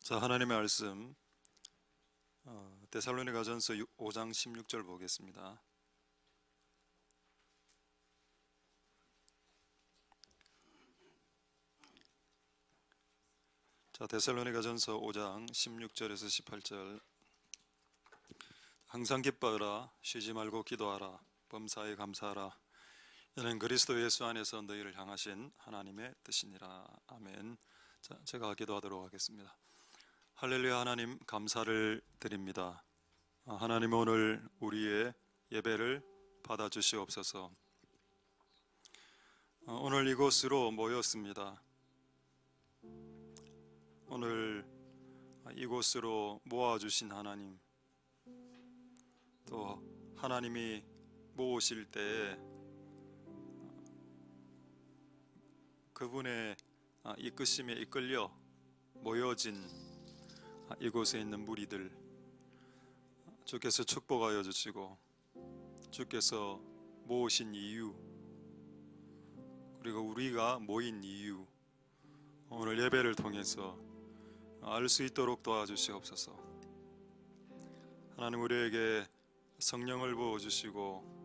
자, 하나님의 말씀 데살로니가전서 5장 16절 보겠습니다. 자, 데살로니가전서 5장 16절에서 18절. 항상 기뻐하라, 쉬지 말고 기도하라, 범사에 감사하라. 이는 그리스도 예수 안에서 너희를 향하신 하나님의 뜻이니라. 아멘. 자, 제가 기도하도록 하겠습니다. 할렐루야. 하나님 감사를 드립니다. 하나님, 오늘 우리의 예배를 받아주시옵소서. 오늘 이곳으로 모였습니다. 오늘 이곳으로 모아주신 하나님, 또 하나님이 모으실 때에 그분의 이끄심에 이끌려 모여진 이곳에 있는 무리들, 주께서 축복하여 주시고 주께서 모으신 이유, 그리고 우리가 모인 이유, 오늘 예배를 통해서 알 수 있도록 도와주시옵소서. 하나님, 우리에게 성령을 부어주시고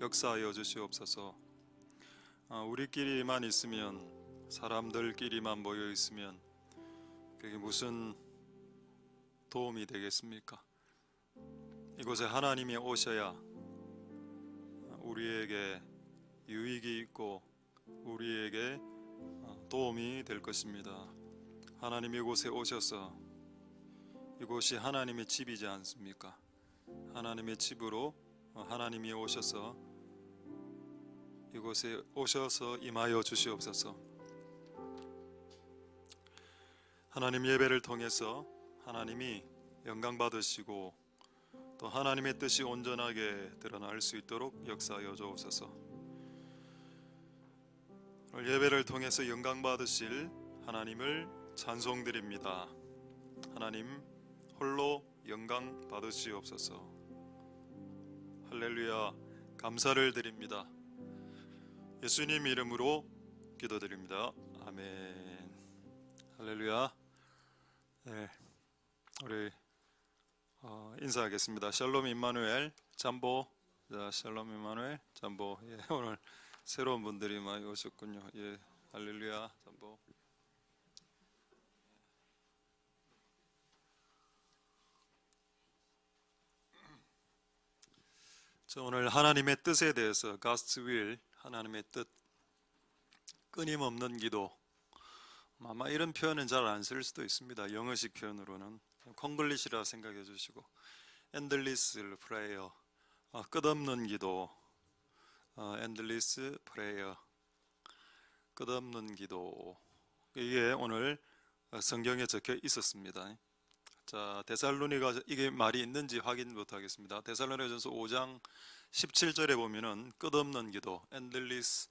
역사하여 주시옵소서. 우리끼리만 있으면, 사람들끼리만 모여 있으면 그게 무슨 도움이 되겠습니까? 이곳에 하나님이 오셔야 우리에게 유익이 있고 우리에게 도움이 될 것입니다. 하나님 이곳에 오셔서, 이곳이 하나님의 집이지 않습니까? 하나님의 집으로 하나님이 오셔서 이곳에 오셔서 임하여 주시옵소서. 하나님, 예배를 통해서 하나님이 영광 받으시고 또 하나님의 뜻이 온전하게 드러날 수 있도록 역사하여 주옵소서. 오늘 예배를 통해서 영광 받으실 하나님을 찬송드립니다. 하나님 홀로 영광 받으시옵소서. 할렐루야. 감사를 드립니다. 예수님 이름으로 기도드립니다. 아멘. 할렐루야. 네, 우리 인사하겠습니다. 샬롬 임마누엘 잠보. 자, 샬롬 임마누엘 잠보. 예, 오늘 새로운 분들이 많이 오셨군요. 예, 할렐루야. 잠보. 저 오늘 하나님의 뜻에 대해서, God's will, 하나님의 뜻, 끊임없는 기도, 아마 이런 표현은 잘 안 쓸 수도 있습니다. 영어식 표현으로는 콩글리시라 생각해 주시고, endless prayer, 끝없는 기도, endless prayer, 끝없는 기도. 이게 오늘 성경에 적혀 있었습니다. 자, 데살로니가 이게 말이 있는지 확인 못하겠습니다. 데살로니가전서 5장 17절에 보면은 끝없는 기도, endless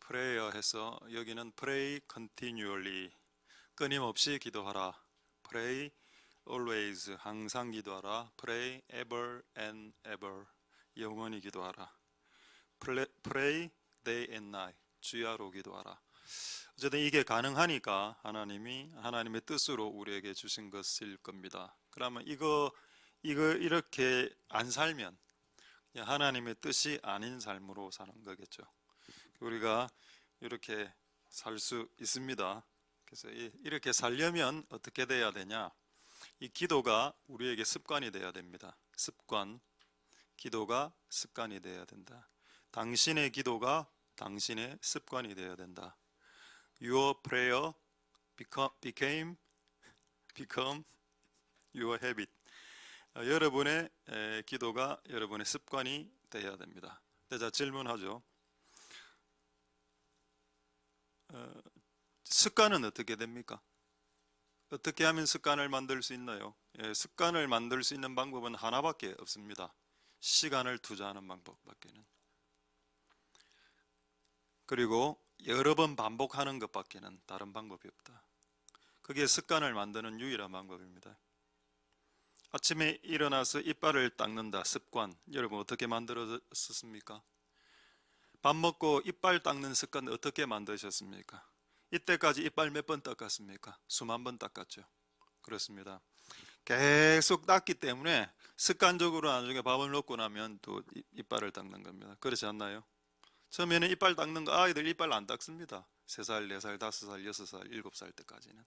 prayer 해서, 여기는 pray continually, 끊임없이 기도하라, pray always, 항상 기도하라, pray ever and ever, 영원히 기도하라, pray day and night, 주야로 기도하라. 어쨌든 이게 가능하니까 하나님이 하나님의 뜻으로 우리에게 주신 것일 겁니다. 그러면 이거 이렇게 안 살면 그냥 하나님의 뜻이 아닌 삶으로 사는 거겠죠. 우리가 이렇게 살 수 있습니다. 그래서 이렇게 살려면 어떻게 돼야 되냐? 이 기도가 우리에게 습관이 돼야 됩니다. 습관, 기도가 습관이 돼야 된다. 당신의 기도가 당신의 습관이 돼야 된다. Your prayer become your habit. 여러분의 기도가 여러분의 습관이 되어야 됩니다. 자, 질문하죠. 습관은 어떻게 됩니까? 어떻게 하면 습관을 만들 수 있나요? 습관을 만들 수 있는 방법은 하나밖에 없습니다. 시간을 투자하는 방법밖에는. 그리고 여러 번 반복하는 것밖에는 다른 방법이 없다. 그게 습관을 만드는 유일한 방법입니다. 아침에 일어나서 이빨을 닦는다, 습관. 여러분 어떻게 만들었습니까? 밥 먹고 이빨 닦는 습관 어떻게 만드셨습니까? 이때까지 이빨 몇 번 닦았습니까? 수만 번 닦았죠. 그렇습니다. 계속 닦기 때문에 습관적으로 나중에 밥을 먹고 나면 또 이빨을 닦는 겁니다. 그렇지 않나요? 처음에는 이빨 닦는 거 아이들 이빨 안 닦습니다. 3살, 4살, 5살, 6살, 7살 때까지는.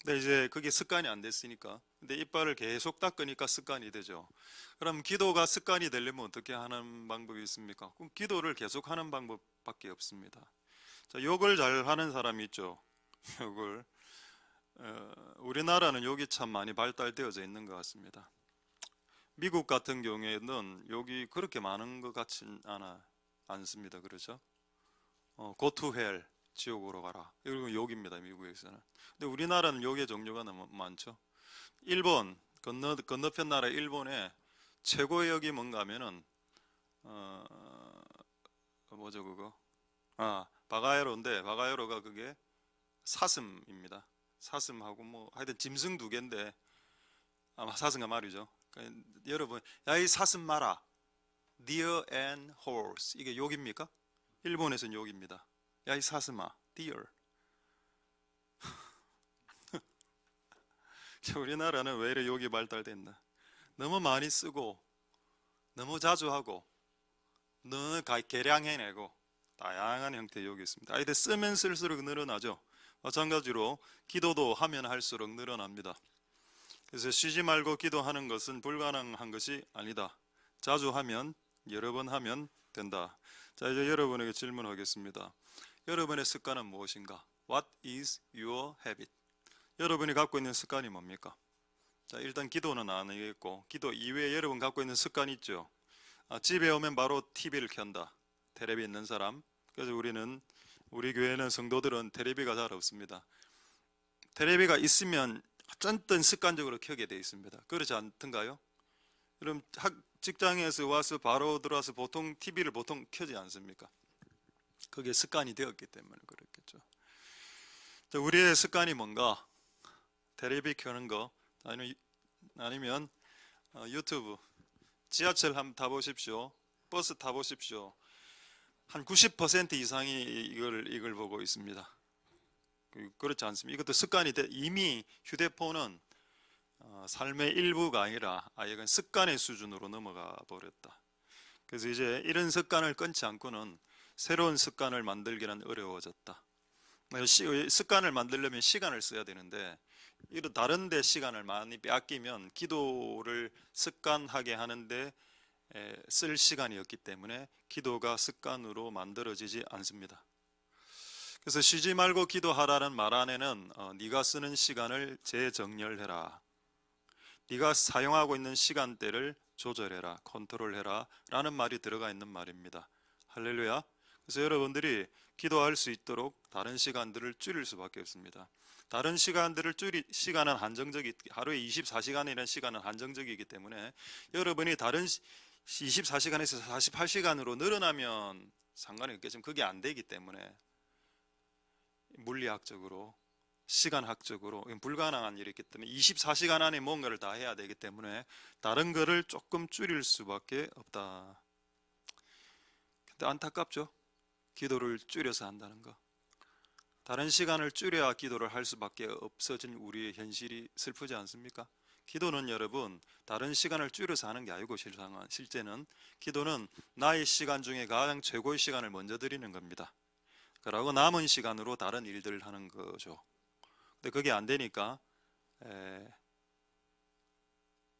근데 이제 그게 습관이 안 됐으니까. 근데 이빨을 계속 닦으니까 습관이 되죠. 그럼 기도가 습관이 되려면 어떻게 하는 방법이 있습니까? 그럼 기도를 계속 하는 방법밖에 없습니다. 자, 욕을 잘 하는 사람이 있죠. 욕을. 우리나라는 욕이 참 많이 발달되어져 있는 것 같습니다. 미국 같은 경우에는 욕이 그렇게 많은 것 같진 않습니다. 그렇죠? Go to hell, 지옥으로 가라. 이건 욕입니다. 미국에서는. 근데 우리나라는 욕의 종류가 너무 많죠. 일본, 건너편 나라 일본에 최고의 욕이 뭔가 하면은 뭐죠 그거? 바가야로인데 바가야로가 그게 사슴입니다. 사슴하고 뭐 하여튼 짐승 2개인데 아마 사슴과 말이죠. 그러니까 여러분, 야 이 사슴 마라. Deer and horse. 이게 욕입니까? 일본에서는 욕입니다. 야 이 사슴아, deer. 우리나라는 왜 이래 욕이 발달됐나? 너무 많이 쓰고 너무 자주 하고 너무 개량해내고 다양한 형태의 욕이 있습니다. 아이들 쓰면 쓸수록 늘어나죠. 마찬가지로 기도도 하면 할수록 늘어납니다. 그래서 쉬지 말고 기도하는 것은 불가능한 것이 아니다. 자주 하면, 여러 번 하면 된다. 자, 이제 여러분에게 질문하겠습니다. 여러분의 습관은 무엇인가? What is your habit? 여러분이 갖고 있는 습관이 뭡니까? 자, 일단 기도는 아니겠고, 기도 이외에 여러분 갖고 있는 습관이 있죠. 집에 오면 바로 TV를 켠다. 텔레비 있는 사람. 그래서 우리 교회는 성도들은 텔레비가 잘 없습니다. 텔레비가 있으면 어쨌든 습관적으로 켜게 되어 있습니다. 그렇지 않던가요? 그럼 직장에서 와서 바로 들어와서 보통 TV를 보통 켜지 않습니까? 그게 습관이 되었기 때문에 그렇겠죠. 우리의 습관이 뭔가? 텔레비 켜는 거 아니면 유튜브, 지하철 한번 타보십시오. 버스 타보십시오. 한 90% 이상이 이걸 보고 있습니다. 그렇지 않습니까? 이것도 습관이 이미 휴대폰은 삶의 일부가 아니라 아예 그냥 습관의 수준으로 넘어가 버렸다. 그래서 이제 이런 습관을 끊지 않고는 새로운 습관을 만들기는 어려워졌다. 습관을 만들려면 시간을 써야 되는데 이런 다른 데 시간을 많이 빼앗기면 기도를 습관하게 하는데 쓸 시간이 없기 때문에 기도가 습관으로 만들어지지 않습니다. 그래서 쉬지 말고 기도하라는 말 안에는 네가 쓰는 시간을 재정렬해라. 네가 사용하고 있는 시간대를 조절해라, 컨트롤해라 라는 말이 들어가 있는 말입니다. 할렐루야. 그래서 여러분들이 기도할 수 있도록 다른 시간들을 줄일 수밖에 없습니다. 다른 시간들을 시간은 하루에 24시간이라는 시간은 한정적이기 때문에 여러분이 다른 24시간에서 48시간으로 늘어나면 상관이 없겠지만 그게 안 되기 때문에 물리학적으로 시간학적으로 불가능한 일이기 때문에 24시간 안에 뭔가를 다 해야 되기 때문에 다른 거를 조금 줄일 수밖에 없다. 근데 안타깝죠? 기도를 줄여서 한다는 거. 다른 시간을 줄여야 기도를 할 수밖에 없어진 우리의 현실이 슬프지 않습니까? 기도는 여러분 다른 시간을 줄여서 하는 게 아니고 실제는 기도는 나의 시간 중에 가장 최고의 시간을 먼저 드리는 겁니다. 그러고 남은 시간으로 다른 일들을 하는 거죠. 근데 그게 안 되니까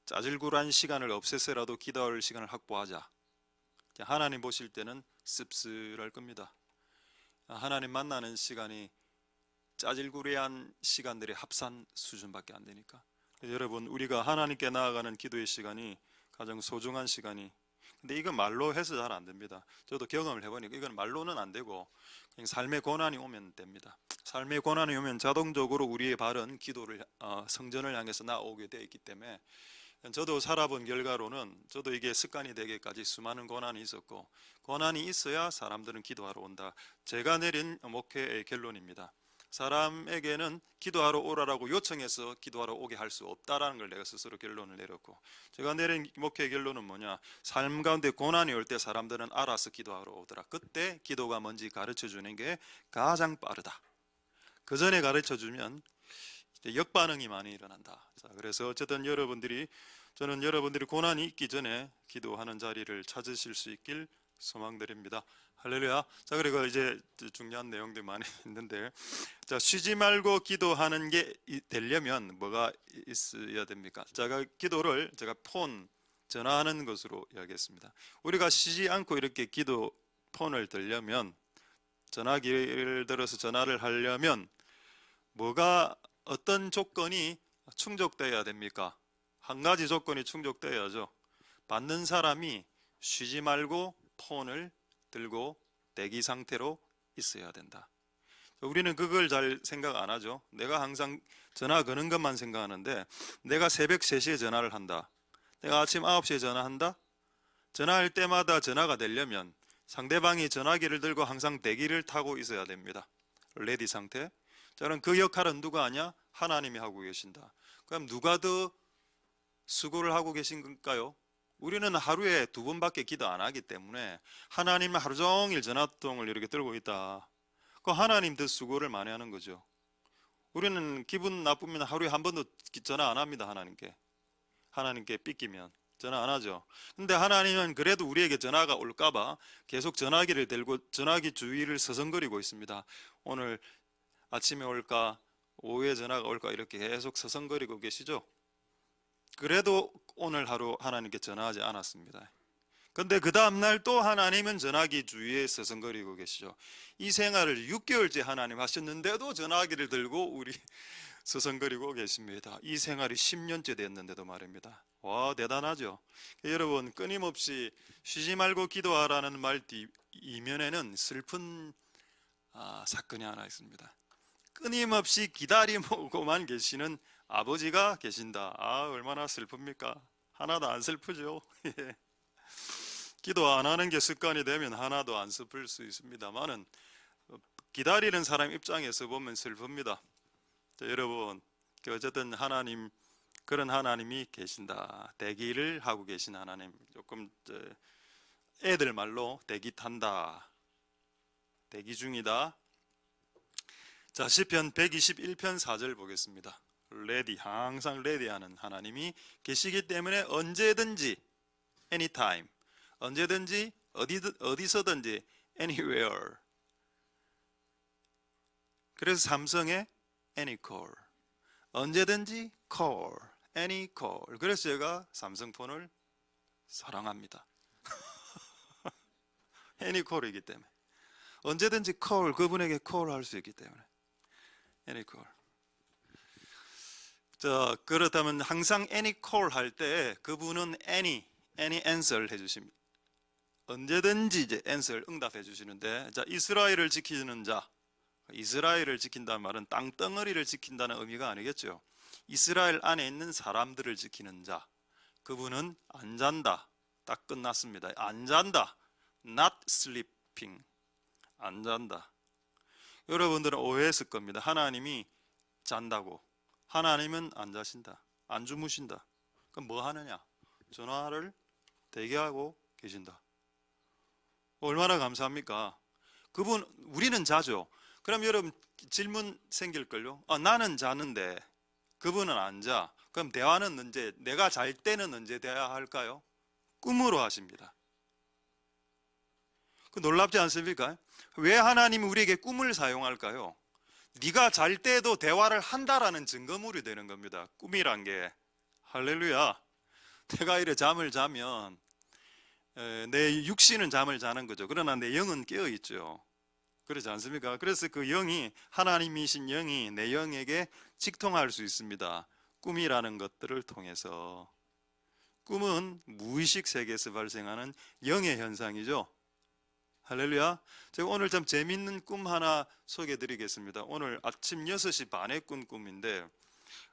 짜질구란 시간을 없애서라도 기도할 시간을 확보하자. 하나님 보실 때는 씁쓸할 겁니다. 하나님 만나는 시간이 짜질구레한 시간들의 합산 수준밖에 안 되니까. 여러분 우리가 하나님께 나아가는 기도의 시간이 가장 소중한 시간이, 근데 이건 말로 해서 잘 안 됩니다. 저도 경험을 해보니까 이건 말로는 안 되고 그냥 삶의 고난이 오면 됩니다. 삶의 고난이 오면 자동적으로 우리의 발은 기도를 성전을 향해서 나오게 되어 있기 때문에 저도 살아본 결과로는 저도 이게 습관이 되기까지 수많은 고난이 있었고 고난이 있어야 사람들은 기도하러 온다. 제가 내린 목회의 결론입니다. 사람에게는 기도하러 오라라고 요청해서 기도하러 오게 할 수 없다라는 걸 내가 스스로 결론을 내렸고 제가 내린 목회의 결론은 뭐냐, 삶 가운데 고난이 올 때 사람들은 알아서 기도하러 오더라. 그때 기도가 뭔지 가르쳐 주는 게 가장 빠르다. 그 전에 가르쳐 주면 역반응이 많이 일어난다. 자, 그래서 어쨌든 저는 여러분들이 고난이 있기 전에 기도하는 자리를 찾으실 수 있길 소망드립니다. 할렐루야. 자, 그리고 이제 중요한 내용들이 많이 있는데, 자, 쉬지 말고 기도하는 게 되려면 뭐가 있어야 됩니까? 기도를 제가 전화하는 것으로 이야기했습니다. 우리가 쉬지 않고 이렇게 폰을 들려면, 전화기를 들어서 전화를 하려면 어떤 조건이 충족되어야 됩니까? 한 가지 조건이 충족되어야죠. 받는 사람이 쉬지 말고 폰을 들고 대기 상태로 있어야 된다. 우리는 그걸 잘 생각 안 하죠. 내가 항상 전화 거는 것만 생각하는데, 내가 새벽 3시에 전화를 한다, 내가 아침 9시에 전화한다. 전화할 때마다 전화가 되려면 상대방이 전화기를 들고 항상 대기를 타고 있어야 됩니다. 레디 상태. 저는 그 역할은 누가 하냐? 하나님이 하고 계신다. 그럼 누가 더 수고를 하고 계신 걸까요? 우리는 하루에 2번밖에 기도 안 하기 때문에 하나님은 하루 종일 전화통을 이렇게 들고 있다. 그 하나님 더 수고를 많이 하는 거죠. 우리는 기분 나쁘면 하루에 한 번도 전화 안 합니다. 하나님께 삐끼면 전화 안 하죠. 근데 하나님은 그래도 우리에게 전화가 올까봐 계속 전화기를 들고 전화기 주위를 서성거리고 있습니다. 오늘 아침에 올까, 오후에 전화가 올까, 이렇게 계속 서성거리고 계시죠. 그래도 오늘 하루 하나님께 전화하지 않았습니다. 근데 그 다음날 또 하나님은 전화기 주위에 서성거리고 계시죠. 이 생활을 6개월째 하나님 하셨는데도 전화기를 들고 우리 서성거리고 계십니다. 이 생활이 10년째 됐는데도 말입니다. 와, 대단하죠. 여러분, 끊임없이 쉬지 말고 기도하라는 말 이면에는 슬픈 사건이 하나 있습니다. 끊임없이 기다리고만 계시는 아버지가 계신다. 얼마나 슬픕니까? 하나도 안 슬프죠. 기도 안 하는 게 습관이 되면 하나도 안 슬플 수 있습니다만은, 기다리는 사람 입장에서 보면 슬픕니다. 자, 여러분, 어쨌든 그런 하나님이 계신다. 대기를 하고 계신 하나님. 조금 애들 말로 대기 탄다, 대기 중이다. 자, 시편 121편 4절 보겠습니다. 레디, 항상 레디하는 하나님이 계시기 때문에 언제든지, anytime, 언제든지 어디서든지, anywhere. 그래서 삼성의 any call, 언제든지 call, any call. 그래서 제가 삼성폰을 사랑합니다. any call이기 때문에, 언제든지 call, 그분에게 call 할 수 있기 때문에 any call. 자, 그렇다면 항상 any call 할 때 그분은 any answer 해주십니다. 언제든지 이제 answer, 응답해 주시는데, 자, 이스라엘을 지키는 자, 이스라엘을 지킨다는 말은 땅덩어리를 지킨다는 의미가 아니겠죠. 이스라엘 안에 있는 사람들을 지키는 자, 그분은 안 잔다. 딱 끝났습니다. 안 잔다. Not sleeping. 안 잔다. 여러분들은 오해했을 겁니다. 하나님이 잔다고. 하나님은 안 자신다. 안 주무신다. 그럼 뭐 하느냐? 전화를 대기하고 계신다. 얼마나 감사합니까? 우리는 자죠. 그럼 여러분 질문 생길걸요? 나는 자는데 그분은 안 자. 그럼 대화는 내가 잘 때는 언제 돼야 할까요? 꿈으로 하십니다. 놀랍지 않습니까? 왜 하나님이 우리에게 꿈을 사용할까요? 네가 잘 때도 대화를 한다라는 증거물이 되는 겁니다. 꿈이란 게. 할렐루야. 내가 이래 잠을 자면 내 육신은 잠을 자는 거죠. 그러나 내 영은 깨어 있죠. 그렇지 않습니까? 그래서 그 영이, 하나님이신 영이 내 영에게 직통할 수 있습니다. 꿈이라는 것들을 통해서. 꿈은 무의식 세계에서 발생하는 영의 현상이죠. 할렐루야. 제가 오늘 참 재밌는 꿈 하나 소개해 드리겠습니다. 오늘 아침 6시 반에 꾼 꿈인데,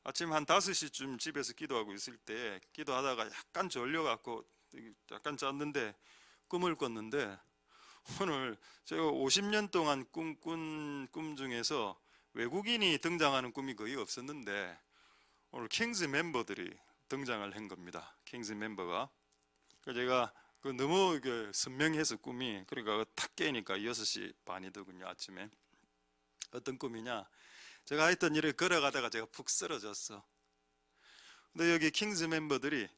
아침 한 5시쯤 집에서 기도하고 있을 때 기도하다가 약간 졸려갖고 약간 잤는데 꿈을 꿨는데, 오늘 제가 50년 동안 꿈꾼 꿈 중에서 외국인이 등장하는 꿈이 거의 없었는데, 오늘 킹스 멤버들이 등장을 한 겁니다. 킹스 멤버가. 제가 너무 선명해서 꿈이, 그러니까 탁 깨니까 6시 반이더군요, 아침에. 어떤 꿈이냐? 제가 하여튼 일을 걸어가다가 제가 푹 쓰러졌어. 근데 여기 킹스 멤버들이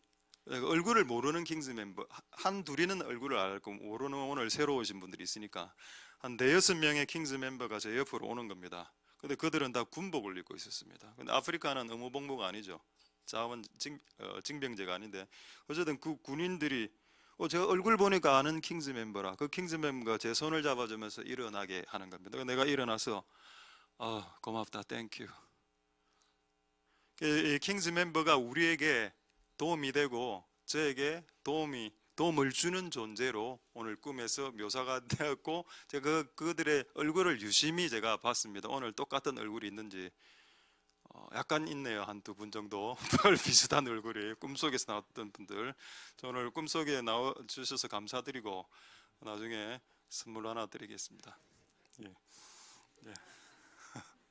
얼굴을 모르는 킹스 멤버 한 둘이는 얼굴을 알고 모르는 오늘 새로 오신 분들이 있으니까 한 대여섯 명의 킹스 멤버가 제 옆으로 오는 겁니다. 근데 그들은 다 군복을 입고 있었습니다. 근데 아프리카는 의무복무가 아니죠. 자원 징병제가 아닌데 어쨌든 그 군인들이 제가 얼굴 보니까 아는 킹스 멤버라. 그 킹스 멤버가 제 손을 잡아주면서 일어나게 하는 겁니다. 내가 일어나서 고맙다, 땡큐. 이 킹스 멤버가 우리에게 도움이 되고 저에게 도움을 주는 존재로 오늘 꿈에서 묘사가 되었고 제가 그들의 얼굴을 유심히 제가 봤습니다. 오늘 똑같은 얼굴이 있는지 약간 있네요. 한두 분 정도 별 비슷한 얼굴이 꿈속에서 나왔던 분들. 저 오늘 꿈속에 나와 주셔서 감사드리고 나중에 선물 하나 드리겠습니다. 예, 예,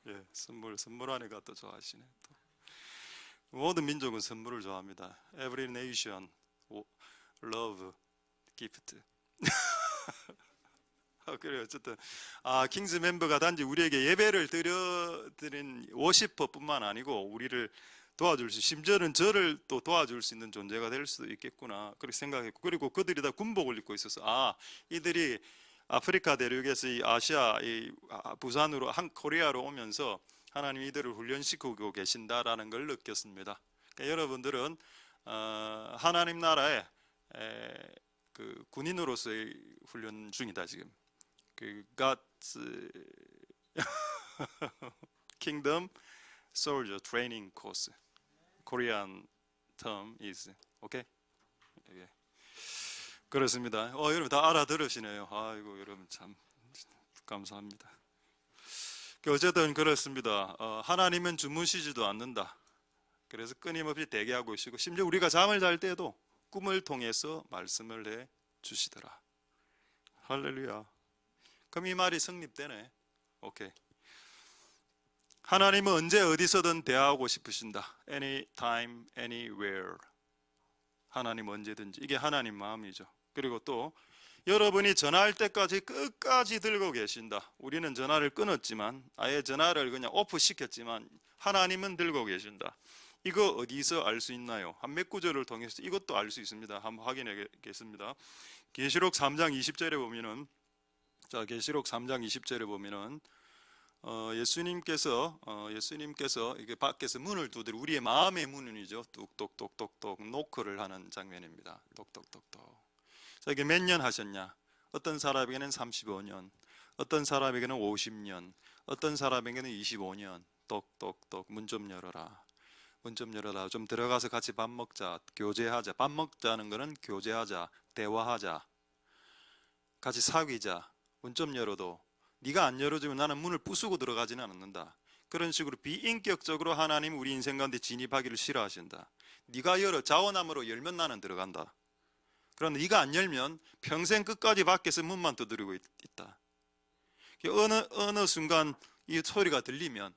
예, 선물 하니까 또 좋아하시네. 또. 모든 민족은 선물을 좋아합니다. Every nation love gift. 그래요. 어쨌든 킹스 멤버가 단지 우리에게 예배를 드린 워시퍼뿐만 아니고 우리를 도와줄 수, 심지어는 저를 또 도와줄 수 있는 존재가 될 수도 있겠구나 그렇게 생각했고, 그리고 그들이 다 군복을 입고 있어서 이들이 아프리카 대륙에서 이 아시아 이 부산으로 코리아로 오면서 하나님 이들을 훈련시키고 계신다라는 걸 느꼈습니다. 그러니까 여러분들은 하나님 나라의 그 군인으로서의 훈련 중이다 지금. 그 God's Kingdom Soldier Training Course. Korean term is okay. 예. 그렇습니다. 여러분 다 알아들으시네요. 아이고 여러분 참 감사합니다. 어쨌든 그렇습니다. 하나님은 주무시지도 않는다. 그래서 끊임없이 대기하고 계시고 심지어 우리가 잠을 잘 때도 꿈을 통해서 말씀을 해 주시더라. 할렐루야. 그럼 이 말이 성립되네. 오케이. 하나님은 언제 어디서든 대화하고 싶으신다. Anytime, anywhere. 하나님 언제든지. 이게 하나님 마음이죠. 그리고 또 여러분이 전화할 때까지 끝까지 들고 계신다. 우리는 전화를 끊었지만 아예 전화를 그냥 오프 시켰지만 하나님은 들고 계신다. 이거 어디서 알 수 있나요? 한 몇 구절을 통해서 이것도 알 수 있습니다. 한번 확인하겠습니다. 계시록 3장 20절에 보면은 계시록 3장 20절에 보면은 예수님께서 이게 밖에서 문을 두드려 우리의 마음의 문이죠. 똑똑똑똑똑 노크를 하는 장면입니다. 똑똑똑똑. 자, 이게 몇 년 하셨냐? 어떤 사람에게는 35년, 어떤 사람에게는 50년, 어떤 사람에게는 25년. 똑똑똑 문 좀 열어라. 문 좀 열어라. 좀 들어가서 같이 밥 먹자. 교제하자. 밥 먹자는 거는 교제하자. 대화하자. 같이 사귀자. 문 좀 열어도 네가 안 열어주면 나는 문을 부수고 들어가지는 않는다. 그런 식으로 비인격적으로 하나님 우리 인생 가운데 진입하기를 싫어하신다. 네가 열어. 자원함으로 열면 나는 들어간다. 그런데 네가 안 열면 평생 끝까지 밖에서 문만 두드리고 있다. 어느 순간 이 소리가 들리면,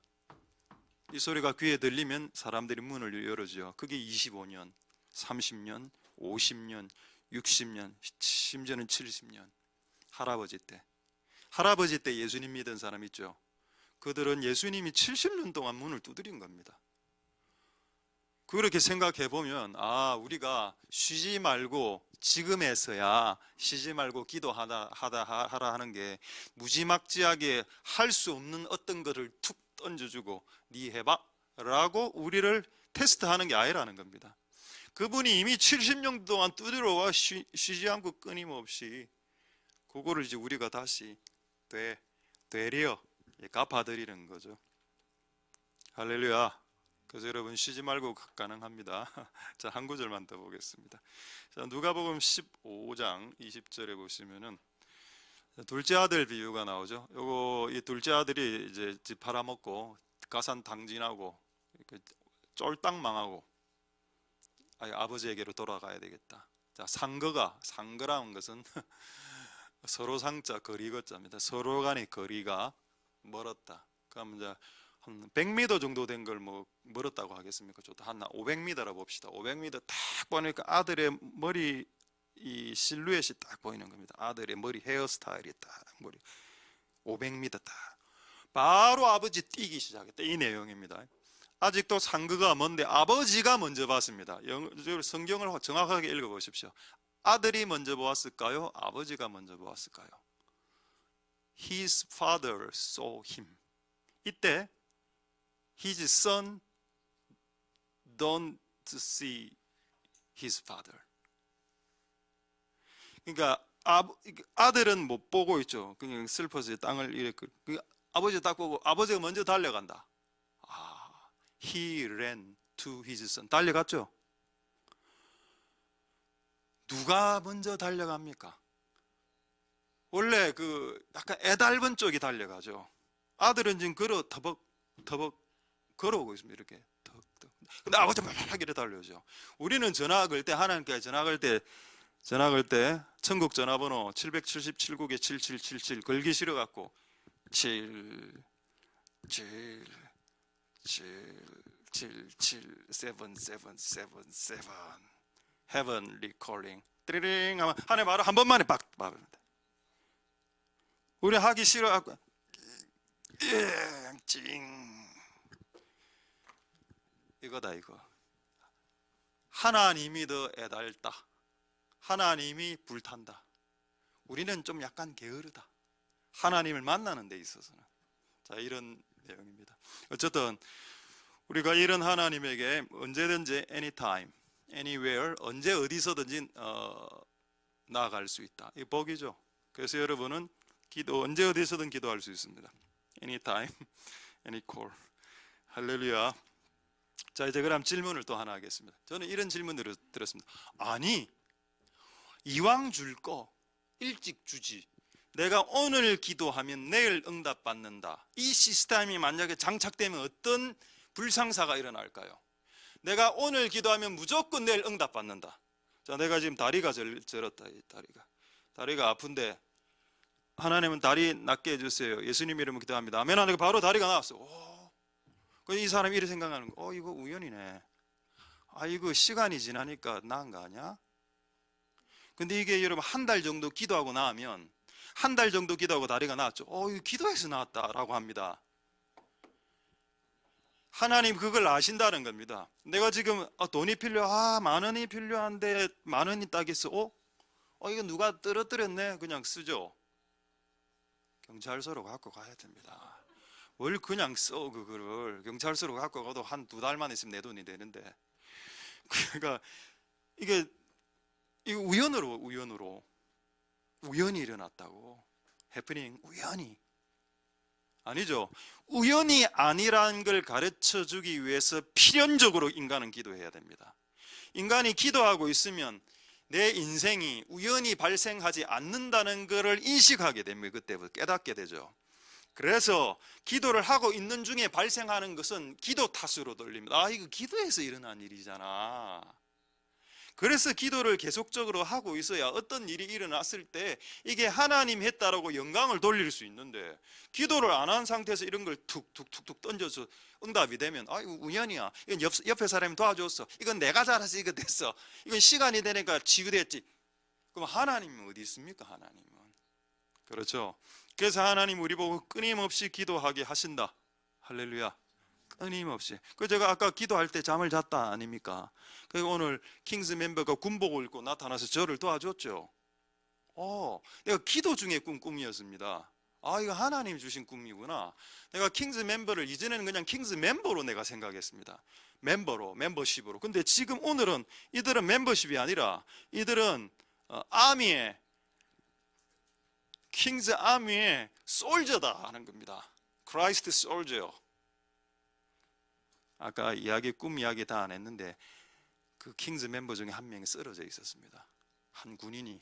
이 소리가 귀에 들리면 사람들이 문을 열어줘요. 그게 25년, 30년, 50년, 60년, 심지어는 70년. 할아버지 때 예수님 믿은 사람 있죠. 그들은 예수님이 70년 동안 문을 두드린 겁니다. 그렇게 생각해 보면 우리가 쉬지 말고 지금에서야 쉬지 말고 기도하라 하는 게 무지막지하게 할 수 없는 어떤 것을 툭 던져주고 네 해봐 라고 우리를 테스트하는 게 아니라는 겁니다. 그분이 이미 70년 동안 두드려와 쉬지 않고 끊임없이 그거를 이제 우리가 다시 되려 갚아드리는 거죠. 할렐루야. 그래서 여러분 쉬지 말고 가능합니다. 자, 한 구절만 더 보겠습니다. 자, 누가복음 15장 20절에 보시면은 둘째 아들 비유가 나오죠. 이 둘째 아들이 이제 집 팔아먹고 가산당진하고 쫄딱 망하고 아버지에게로 돌아가야 되겠다. 자, 상거라는 것은 서로 상자 거리거자입니다. 서로 간의 거리가 멀었다. 그럼 이제 한 100m 정도 된 걸 멀었다고 하겠습니까? 좋다. 한 500m라 봅시다. 500m 딱 보니까 아들의 머리 이 실루엣이 딱 보이는 겁니다. 아들의 머리 헤어스타일이 딱 머리 500m 딱 바로 아버지 뛰기 시작했다. 이 내용입니다. 아직도 상그가 뭔데 아버지가 먼저 봤습니다. 성경을 정확하게 읽어보십시오. 아들이 먼저 보았을까요? 아버지가 먼저 보았을까요? His father saw him. 이때 his son don't see his father. 그러니까 아들은 못 보고 있죠. 그냥 슬퍼서 땅을 이렇게 아버지 딱 보고 아버지가 먼저 달려간다. He ran to his son. 달려갔죠. 누가 먼저 달려갑니까? 원래 약간 애달픈 쪽이 달려가죠. 아들은 지금 터벅 걸어오고 있습니다. 이렇게 턱턱. 근데 아버지가 막 이렇게 달려오죠. 우리는 전화 걸 때 하나님께 전화 걸 때 천국 전화번호 777국에 7777 걸기 싫어 갖고 7 7 7 7 7 7 7 7 7 Heavenly calling 띠링 하면 하나님 바로 한 번만에 빡 박습니다. 우리 하기 싫어 갖고 찡 이거다 이거. 하나님이 더 애달다. 하나님이 불탄다. 우리는 좀 약간 게으르다. 하나님을 만나는 데 있어서는. 자, 이런 내용입니다. 어쨌든 우리가 이런 하나님에게 언제든지 anytime, anywhere, 언제 어디서든지 나아갈 수 있다. 이 복이죠. 그래서 여러분은 언제 어디서든 기도할 수 있습니다. anytime, any call. 할렐루야. 자, 이제 그럼 질문을 또 하나 하겠습니다. 저는 이런 질문을 들었습니다. 아니, 이왕 줄 거 일찍 주지. 내가 오늘 기도하면 내일 응답받는다. 이 시스템이 만약에 장착되면 어떤 불상사가 일어날까요? 내가 오늘 기도하면 무조건 내일 응답받는다. 자, 내가 지금 다리가 저렸다. 이 다리가 아픈데 하나님은 다리 낫게 해주세요. 예수님 이름으로 기도합니다. 아멘 하니까 바로 다리가 나왔어. 이 사람이 이렇게 생각하는 거. 이거 우연이네. 이거 시간이 지나니까 나은 거 아니야? 근데 이게 여러분 한 달 정도 기도하고 나면 한 달 정도 기도하고 다리가 나왔죠. 이거 기도해서 나왔다라고 합니다. 하나님 그걸 아신다는 겁니다. 내가 지금 돈이 만 원이 필요한데 만 원이 딱 있어. 이거 누가 떨어뜨렸네. 그냥 쓰죠. 경찰서로 갖고 가야 됩니다. 뭘 그냥 써. 그거를 경찰서로 갖고 가도 한 2달만 있으면 내 돈이 되는데. 그러니까 이게 우연히 일어났다고. 해프닝 우연히 아니죠. 우연이 아니라는 걸 가르쳐 주기 위해서 필연적으로 인간은 기도해야 됩니다. 인간이 기도하고 있으면 내 인생이 우연히 발생하지 않는다는 것을 인식하게 됩니다. 그때부터 깨닫게 되죠. 그래서 기도를 하고 있는 중에 발생하는 것은 기도 탓으로 돌립니다. 이거 기도해서 일어난 일이잖아. 그래서 기도를 계속적으로 하고 있어야 어떤 일이 일어났을 때 이게 하나님 했다라고 영광을 돌릴 수 있는데, 기도를 안 한 상태에서 이런 걸 툭툭툭툭 던져서 응답이 되면 이거 우연이야. 이건 옆에 사람이 도와줬어. 이건 내가 잘해서 이거 됐어. 이건 시간이 되니까 치유됐지. 그럼 하나님은 어디 있습니까? 하나님은. 그렇죠. 그래서 하나님 우리 보고 끊임없이 기도하게 하신다. 할렐루야. 끊임없이. 제가 아까 기도할 때 잠을 잤다 아닙니까? 그리고 오늘 킹스 멤버가 군복을 입고 나타나서 저를 도와줬죠. 내가 기도 중에 꾼 꿈이었습니다. 이거 하나님 주신 꿈이구나. 내가 킹스 멤버를 이전에는 그냥 킹스 멤버로 내가 생각했습니다. 멤버십으로. 근데 지금 오늘은 이들은 멤버십이 아니라 이들은 아미의 킹스 아미의 솔저다 하는 겁니다. 크라이스트 솔저. 아까 꿈 이야기 다 안 했는데 그 킹스 멤버 중에 한 명이 쓰러져 있었습니다. 한 군인이.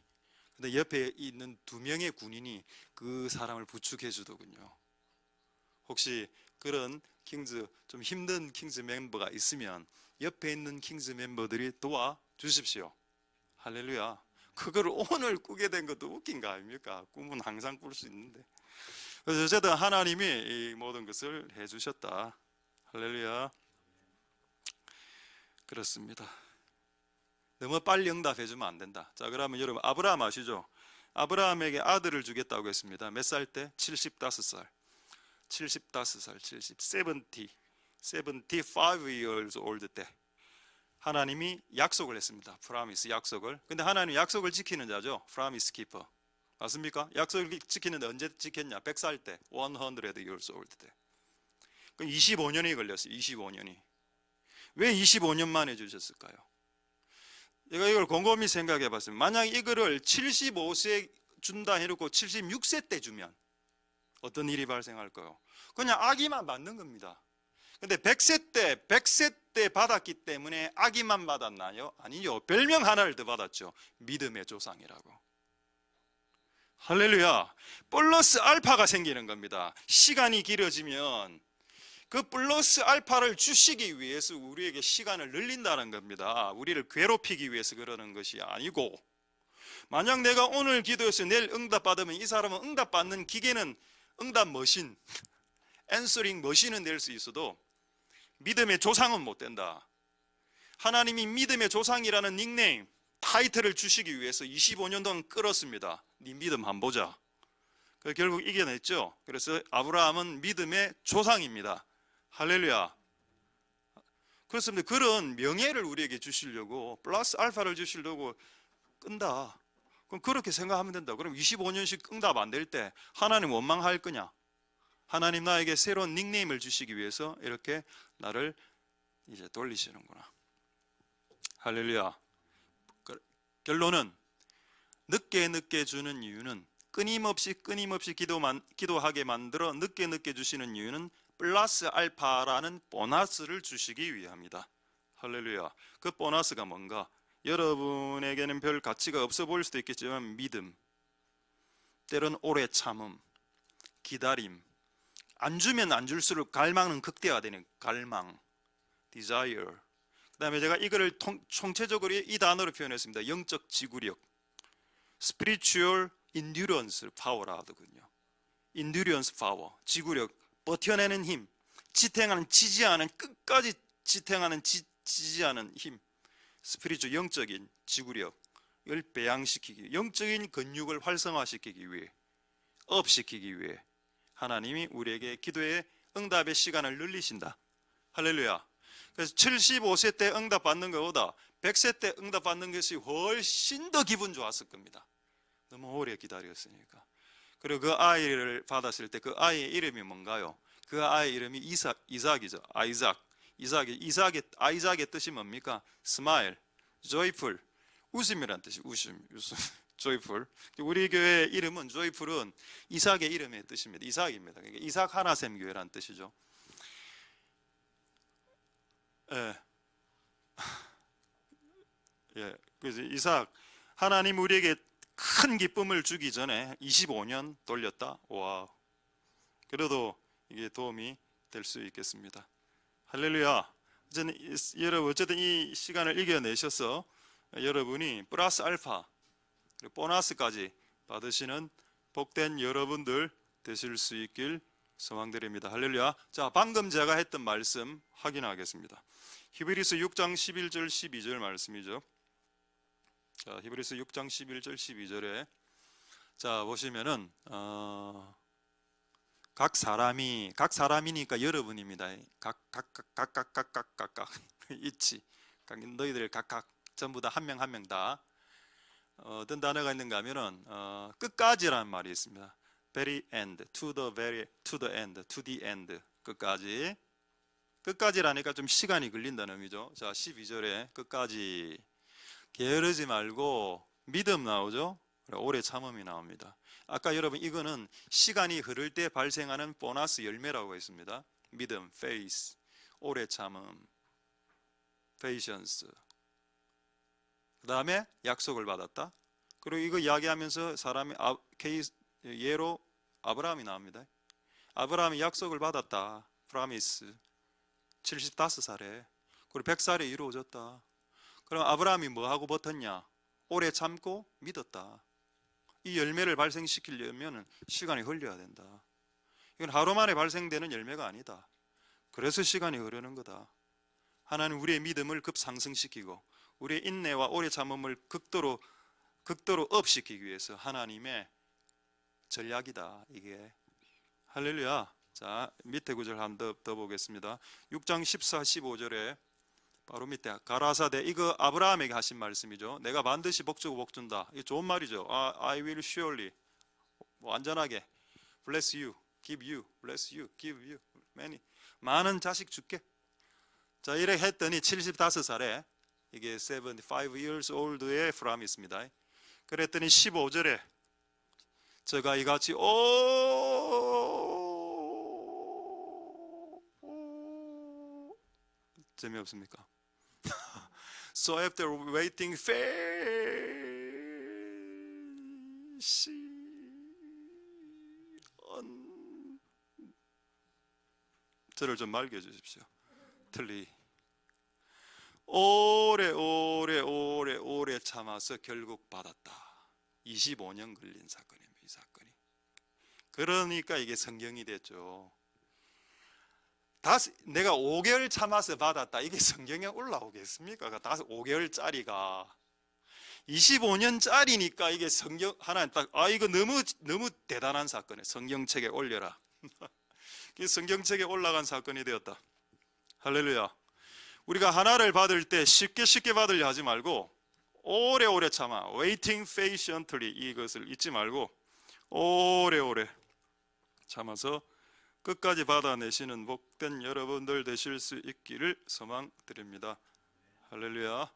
근데 옆에 있는 2명의 군인이 그 사람을 부축해 주더군요. 혹시 그런 좀 힘든 킹스 멤버가 있으면 옆에 있는 킹스 멤버들이 도와주십시오. 할렐루야. 그걸 오늘 꾸게 된 것도 웃긴 거 아닙니까? 꿈은 항상 꿀 수 있는데. 그래서 어쨌든 하나님이 이 모든 것을 해주셨다. 할렐루야. 그렇습니다. 너무 빨리 응답해 주면 안 된다. 자, 그러면 여러분 아브라함 아시죠? 아브라함에게 아들을 주겠다고 했습니다. 몇 살 때? 75살. 75살, 75 years old 때 하나님이 약속을 했습니다. 프라미스, 약속을. 근데 하나님 약속을 지키는 자죠. 프라미스 키퍼. 맞습니까? 약속을 지키는데 언제 지켰냐? 100살 때, 100 years old 때. 그럼 25년이 걸렸어요. 25년이. 왜 25년 만에 주셨을까요? 제가 이걸 곰곰이 생각해 봤습니다. 만약 이거를 75세 준다 해놓고 76세 때 주면 어떤 일이 발생할까요? 그냥 아기만 받는 겁니다. 근데 100세 때 받았기 때문에 아기만 받았나요? 아니요. 별명 하나를 더 받았죠. 믿음의 조상이라고. 할렐루야. 플러스 알파가 생기는 겁니다. 시간이 길어지면 그 플러스 알파를 주시기 위해서 우리에게 시간을 늘린다는 겁니다. 우리를 괴롭히기 위해서 그러는 것이 아니고, 만약 내가 오늘 기도해서 내일 응답받으면 이 사람은 응답받는 기계는 응답 머신, 앤서링 머신은 될 수 있어도 믿음의 조상은 못 된다. 하나님이 믿음의 조상이라는 닉네임, 타이틀을 주시기 위해서 25년 동안 끌었습니다. 네 믿음 한번 보자. 결국 이겨냈죠. 그래서 아브라함은 믿음의 조상입니다. 할렐루야. 그렇습니다. 그런 명예를 우리에게 주시려고, 플러스 알파를 주시려고 끈다. 그럼 그렇게 생각하면 된다. 그럼 25년씩 응답 안 될 때 하나님 원망할 거냐? 하나님 나에게 새로운 닉네임을 주시기 위해서 이렇게 나를 이제 돌리시는구나. 할렐루야. 결론은 늦게 주는 이유는, 끊임없이 기도하게 만들어 늦게 주시는 이유는 플러스 알파라는 보너스를 주시기 위함이다. 할렐루야. 그 보너스가 뭔가? 여러분에게는 별 가치가 없어 보일 수도 있겠지만 믿음, 때론 오래 참음, 기다림, 안 주면 안 줄수록 갈망은 극대화되는 갈망, desire. 그 다음에 제가 이거를 총체적으로 이 단어로 표현했습니다. 영적 지구력, spiritual endurance power라 하더군요. endurance power, 지구력, 버텨내는 힘, 지지하는, 끝까지 지탱하는, 지지하는 힘, 스피리추, 영적인 지구력을 배양시키기, 영적인 근육을 활성화시키기 위해, 업시키기 위해 하나님이 우리에게 기도의 응답의 시간을 늘리신다. 할렐루야. 그래서 75세 때 응답 받는 것보다 100세 때 응답 받는 것이 훨씬 더 기분 좋았을 겁니다. 너무 오래 기다렸으니까. 그리고 그 아이를 받았을 때 그 아이의 이름이 뭔가요? 그 아이의 이름이 이삭이죠. 아이작의 뜻이 뭡니까? 스마일, joyful, 웃음이란 뜻이 웃음, joyful. 우리 교회 이름은 joyful은 이삭의 이름의 뜻입니다. 이삭입니다. 그러니까 이삭 하나샘 교회란 뜻이죠. 예. 그래서 이삭, 하나님 우리에게 큰 기쁨을 주기 전에 25년 돌렸다. 와. 그래도 이게 도움이 될 수 있겠습니다. 할렐루야. 여러분 어쨌든 이 시간을 이겨내셔서 여러분이 플러스 알파 그리고 보너스까지 받으시는 복된 여러분들 되실 수 있길 소망드립니다. 할렐루야. 자, 방금 제가 했던 말씀 확인하겠습니다. 히브리서 6장 11절 12절 말씀이죠. 자, 히브리서 6장 11절 12절에 자 보시면은 각 사람이니까 여러분입니다. 각 있지. 너희들 각각 전부 다 한 명 한 명 다 어떤 단어가 있는가 하면은 끝까지라는 말이 있습니다. very end, to the end, 끝까지라니까 좀 시간이 걸린다는 의미죠. 자, 12절에 끝까지 게으르지 말고 믿음 나오죠. 오래 참음이 나옵니다. 아까 여러분 이거는 시간이 흐를 때 발생하는 보너스 열매라고 했습니다. 믿음, faith, 오래 참음, patience. 그 다음에 약속을 받았다. 그리고 이거 이야기하면서 사람이 예로 아브라함이 나옵니다. 아브라함이 약속을 받았다. promise. 75살에 그리고 100살에 이루어졌다. 그럼 아브라함이 뭐하고 버텼냐? 오래 참고 믿었다. 이 열매를 발생시키려면 시간이 흘려야 된다. 이건 하루 만에 발생되는 열매가 아니다. 그래서 시간이 흐르는 거다. 하나님 우리의 믿음을 급상승시키고 우리의 인내와 오래 참음을 극도로 업시키기 위해서 하나님의 전략이다. 이게 할렐루야. 자, 밑에 구절 한 번 더 보겠습니다. 6장 14, 15절에 바로 밑에 가라사대, 이거 아브라함에게 하신 말씀이죠. 내가 반드시 복주고 복준다. 이게 좋은 말이죠. I will surely, 완전하게 bless you, give you, bless you, give you many, 많은 자식 줄게. 자, 이렇게 했더니 75살에 이게 75 years old의 프라미스입니다. 그랬더니 15절에 저가 이같이 재미없습니까? So after waiting 저를 좀 말게 해주십시오. 틀리 오래 참아서 결국 받았다. 25년 걸린 사건입니다. 이 사건이. 그러니까 이게 성경이 됐죠. 내가 5개월 참아서 받았다. 이게 성경에 올라오겠습니까? 5개월짜리가 25년짜리니까 이게 성경 하나님 딱 이거 너무 대단한 사건이에요. 성경책에 올려라. 성경책에 올라간 사건이 되었다. 할렐루야. 우리가 하나를 받을 때 쉽게 받으려 하지 말고 오래 참아, waiting patiently, 이것을 잊지 말고 오래 참아서 끝까지 받아내시는 복된 여러분들 되실 수 있기를 소망드립니다. 할렐루야.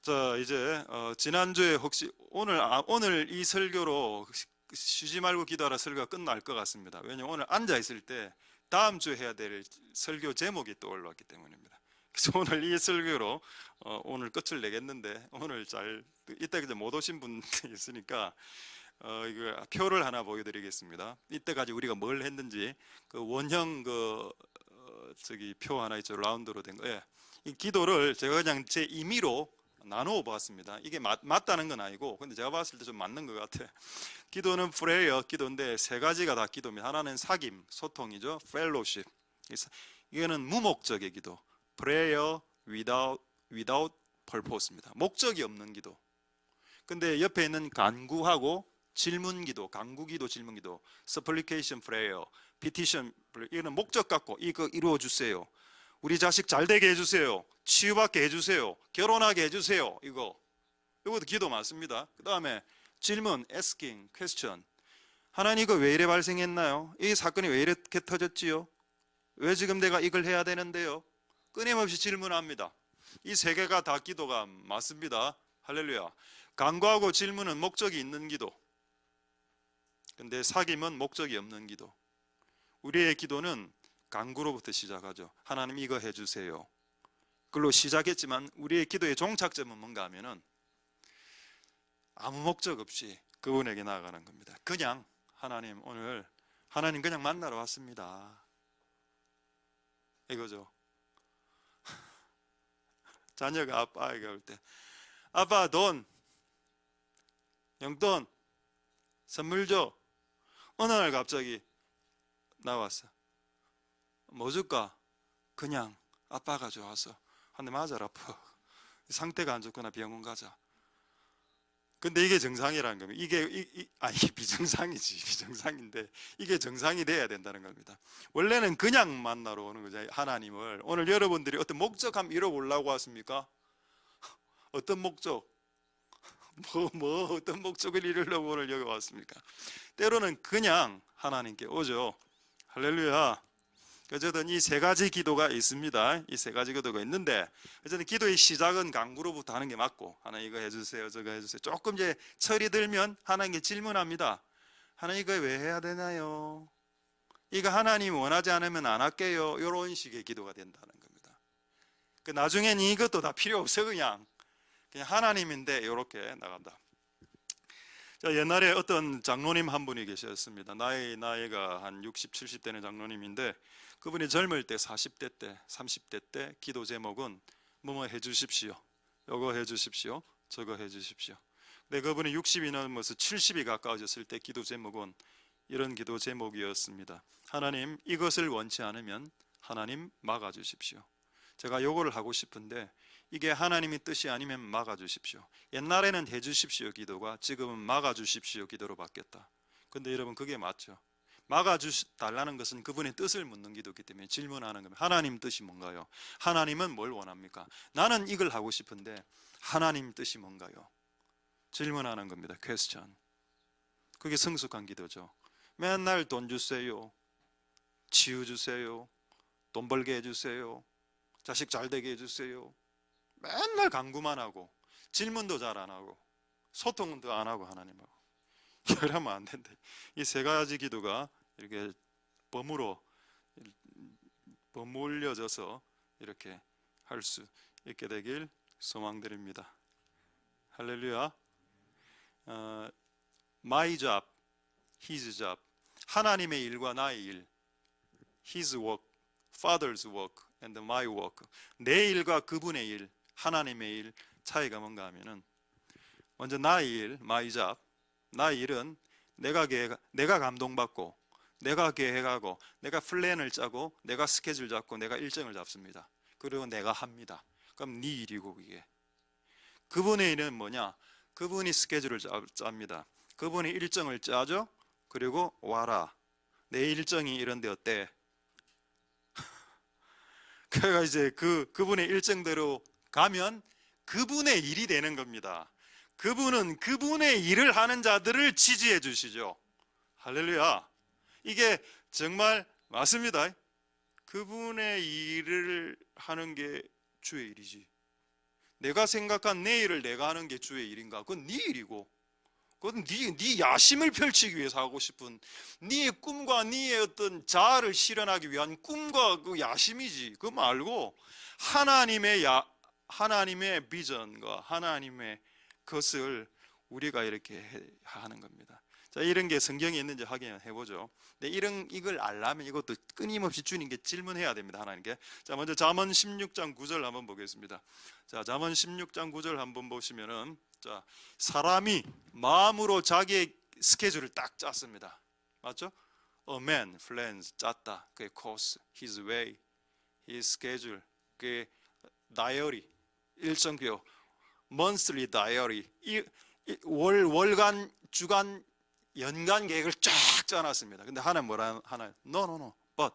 자, 이제 지난주에 혹시 오늘 이 설교로 쉬지 말고 기도하라 설교가 끝날 것 같습니다. 왜냐하면 오늘 앉아 있을 때 다음 주에 해야 될 설교 제목이 떠올랐기 때문입니다. 그래서 오늘 이 설교로 오늘 끝을 내겠는데, 오늘 이때 못 오신 분들이 있으니까 이거 표를 하나 보여드리겠습니다. 이때까지 우리가 뭘 했는지 그 원형 표 하나 있죠. 라운드로 된 거. 예. 이 기도를 제가 그냥 제 임의로 나누어 보았습니다. 이게 맞다는 건 아니고, 근데 제가 봤을 때 좀 맞는 것 같아요. 기도는 프레이어, 기도인데 세 가지가 다 기도입니다. 하나는 사귐, 소통이죠. 펠로십. 이거는 무목적의 기도. prayer without purpose입니다. 목적이 없는 기도. 근데 옆에 있는 간구하고 질문기도, 간구기도, 질문기도, supplication prayer, petition prayer, 이거는 목적 갖고 이거 이루어 주세요. 우리 자식 잘 되게 해주세요. 치유받게 해주세요. 결혼하게 해주세요. 이것도 기도 많습니다. 그 다음에 질문, asking, question. 하나님 이거 왜 이래 발생했나요? 이 사건이 왜 이렇게 터졌지요? 왜 지금 내가 이걸 해야 되는데요? 끊임없이 질문합니다. 이 세 개가 다 기도가 맞습니다. 할렐루야. 간구하고 질문은 목적이 있는 기도. 근데 사귐은 목적이 없는 기도. 우리의 기도는 간구로부터 시작하죠. 하나님 이거 해주세요. 그걸로 시작했지만 우리의 기도의 종착점은 뭔가 하면은 아무 목적 없이 그분에게 나아가는 겁니다. 그냥 하나님 오늘 하나님 그냥 만나러 왔습니다. 이거죠. 자녀가 아빠에게 올 때 아빠 돈, 용돈, 선물 줘. 어느 날 갑자기 나왔어. 뭐 줄까? 그냥 아빠가 좋아서. 한 대 맞아라. 상태가 안 좋거나 병원 가자. 근데 이게 정상이라는 겁니다. 이게 비정상이지. 비정상인데 이게 정상이 돼야 된다는 겁니다. 원래는 그냥 만나러 오는 거죠. 하나님을. 오늘 여러분들이 어떤 목적 한번 이뤄보려고 왔습니까? 어떤 목적? 어떤 목적을 이루려고 오늘 여기 왔습니까? 때로는 그냥 하나님께 오죠. 할렐루야. 어쨌든 이 세 가지 기도가 있습니다. 이 세 가지 기도가 있는데, 어쨌든 기도의 시작은 간구로부터 하는 게 맞고, 하나님 이거 해주세요, 저거 해주세요. 조금 이제 철이 들면 하나님께 질문합니다. 하나님 이거 왜 해야 되나요? 이거 하나님 원하지 않으면 안 할게요. 이런 식의 기도가 된다는 겁니다. 그 나중엔 이것도 다 필요 없어. 그냥 하나님인데 이렇게 나간다. 자, 옛날에 어떤 장로님 한 분이 계셨습니다. 나이가 한 60, 70대는 장로님인데, 그분이 젊을 때 40대 때, 30대 때 기도 제목은 뭐뭐 해주십시오, 요거 해주십시오, 저거 해주십시오. 근데 그분이 60이 넘어서 70이 가까워졌을 때 기도 제목은 이런 기도 제목이었습니다. 하나님 이것을 원치 않으면 하나님 막아주십시오. 제가 요거를 하고 싶은데 이게 하나님의 뜻이 아니면 막아주십시오. 옛날에는 해주십시오 기도가 지금은 막아주십시오 기도로 바뀌었다. 근데 여러분 그게 맞죠? 막아주달라는 것은 그분의 뜻을 묻는 기도이기 때문에 질문하는 겁니다. 하나님 뜻이 뭔가요? 하나님은 뭘 원합니까? 나는 이걸 하고 싶은데 하나님 뜻이 뭔가요? 질문하는 겁니다. 퀘스천. 그게 성숙한 기도죠. 맨날 돈 주세요, 치유 주세요, 돈 벌게 해주세요, 자식 잘 되게 해주세요. 맨날 간구만 하고 질문도 잘 안 하고 소통도 안 하고 하나님하고 그러면 안 된대. 이 세 가지 기도가 이렇게 버무려져서 이렇게 할 수 있게 되길 소망드립니다. 할렐루야. My job, His job. 하나님의 일과 나의 일. His work, Father's work, and my work. 내 일과 그분의 일, 하나님의 일 차이가 뭔가 하면은 먼저 나의 일, my job. 나의 일은 내가 감동받고 내가 계획하고 내가 플랜을 짜고 내가 스케줄 잡고 내가 일정을 잡습니다. 그리고 내가 합니다. 그럼 네 일이고 그게. 그분의 일은 뭐냐? 그분이 스케줄을 짭니다. 그분이 일정을 짜죠. 그리고 와라. 내 일정이 이런데 어때? 그러니까 이제 그분의 일정대로 가면 그분의 일이 되는 겁니다. 그분은 그분의 일을 하는 자들을 지지해 주시죠. 할렐루야. 이게 정말 맞습니다. 그분의 일을 하는 게 주의 일이지. 내가 생각한 내 일을 내가 하는 게 주의 일인가? 그건 네 일이고, 그건 네 야심을 펼치기 위해서 하고 싶은 네 꿈과 네 어떤 자아를 실현하기 위한 꿈과 그 야심이지. 그거 말고 하나님의 비전과 하나님의 것을 우리가 이렇게 하는 겁니다. 자, 이런 게 성경에 있는지 확인해 보죠. 근데 이걸 알려면 이것도 끊임없이 주님께 질문해야 됩니다. 하나님께. 자, 먼저 잠언 16장 9절 한번 보겠습니다. 자, 잠언 16장 9절 한번 보시면은, 자, 사람이 마음으로 자기의 스케줄을 딱 짰습니다. 맞죠? A man plans, 짰다. 그의 course, his way, his schedule, 그의 다이어리, 일정표, monthly diary, 월간, 주간, 연간 계획을 쫙 짜놨습니다. 근데 하나님 뭐라 하나요? No, but.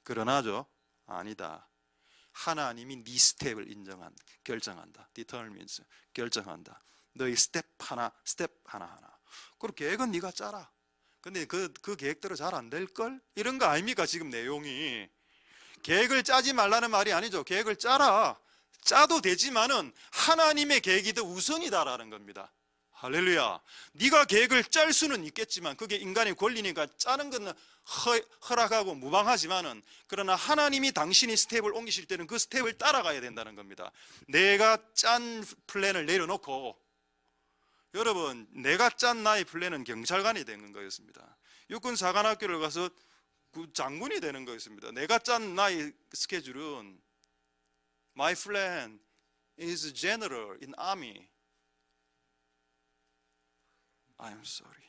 그러나죠? 아니다. 하나님이 네 스텝을 결정한다. determines, 결정한다. 너의 스텝 하나. 그리고 계획은 네가 짜라. 근데 그 계획대로 잘 안 될걸? 이런 거 아닙니까? 지금 내용이. 계획을 짜지 말라는 말이 아니죠. 계획을 짜라. 짜도 되지만은 하나님의 계획이 더 우선이다라는 겁니다. 할렐루야. 네가 계획을 짤 수는 있겠지만 그게 인간의 권리니까 짜는 건 허락하고 무방하지만은, 그러나 하나님이 당신이 스텝을 옮기실 때는 그 스텝을 따라가야 된다는 겁니다. 내가 짠 플랜을 내려놓고, 여러분, 내가 짠 나의 플랜은 경찰관이 되는 거였습니다. 육군사관학교를 가서 장군이 되는 거였습니다. 내가 짠 나의 스케줄은 My plan is general in army. I'm sorry.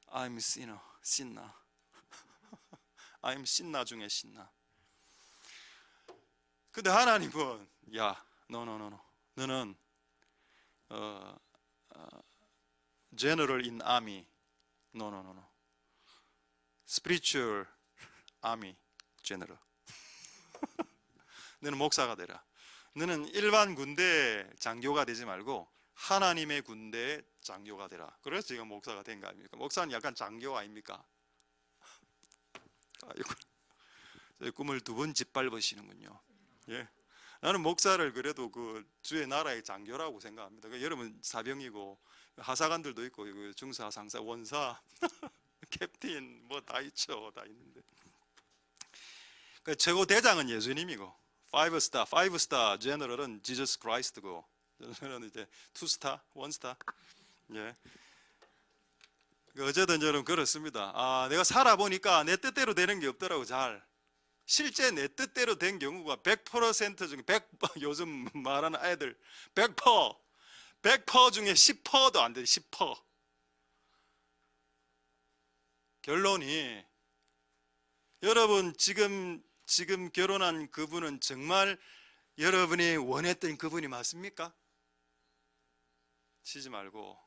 I'm sinner. I'm 신나 중에 신나. 근데 하나님은 야, no. 너는 general in army. No. spiritual army general. 너는 목사가 되라. 너는 일반 군대 장교가 되지 말고 하나님의 군대 장교가 되라. 그래서 지금 목사가 된 거 아닙니까? 목사는 약간 장교 아닙니까? 꿈을 두 번 짓밟으시는군요. 예. 나는 목사를 그래도 그 주의 나라의 장교라고 생각합니다. 여러분 사병이고 하사관들도 있고 중사, 상사, 원사, 캡틴 뭐 다 있죠. 다 있는데 그 최고 대장은 예수님이고, 5스타 제너럴은 지저스 크라이스트고, 저는 이제 2스타, 1스타. 예. 어쨌든 저는 그렇습니다. 내가 살아보니까 내 뜻대로 되는 게 없더라고. 잘 실제 내 뜻대로 된 경우가 100% 중에 100%, 요즘 말하는 애들 100% 중에 10%도 안 돼. 10%. 결론이, 여러분 지금 결혼한 그분은 정말 여러분이 원했던 그분이 맞습니까? 치지 말고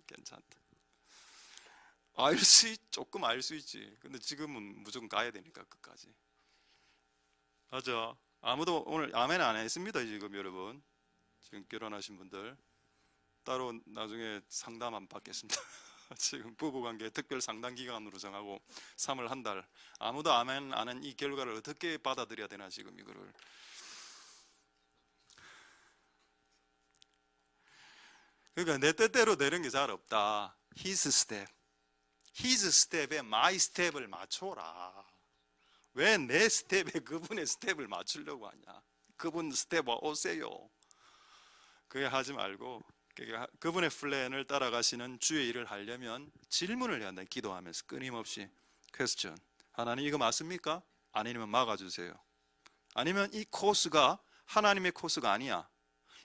괜찮다. 조금 알 수 있지. 근데 지금은 무조건 가야 되니까 끝까지. 맞아. 아무도 오늘 아멘 안 했습니다. 지금 여러분. 지금 결혼하신 분들 따로 나중에 상담 안 받겠습니다. 지금 부부관계 특별 상담 기간으로 정하고 3월 한 달. 아무도 아멘 안 한 이 결과를 어떻게 받아들여야 되나 지금 이거를. 그러니까 내 뜻대로 되는 게 잘 없다. His step. His step에 my step을 맞춰라. 왜 내 스텝에 그분의 스텝을 맞추려고 하냐. 그분 스텝 오세요. 그게 하지 말고 그분의 플랜을 따라가시는 주의 일을 하려면 질문을 해야 한다. 기도하면서 끊임없이 퀘스천. 하나님 이거 맞습니까? 아니면 막아주세요. 아니면 이 코스가 하나님의 코스가 아니야.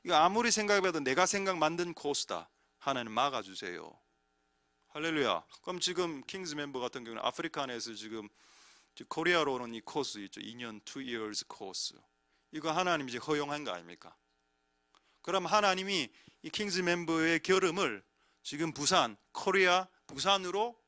이거 아무리 생각해봐도 내가 생각 만든 코스다. 하나님 막아주세요. 할렐루야. 그럼 지금 킹스 멤버 같은 경우는 아프리카 안에서 지금 코리아로 오는 이 코스 있죠. 2년 2 years 코스. 이거 하나님이 이제 허용한 거 아닙니까? 그럼 하나님이 이 킹스 멤버의 결음을 지금 부산, 코리아, 부산으로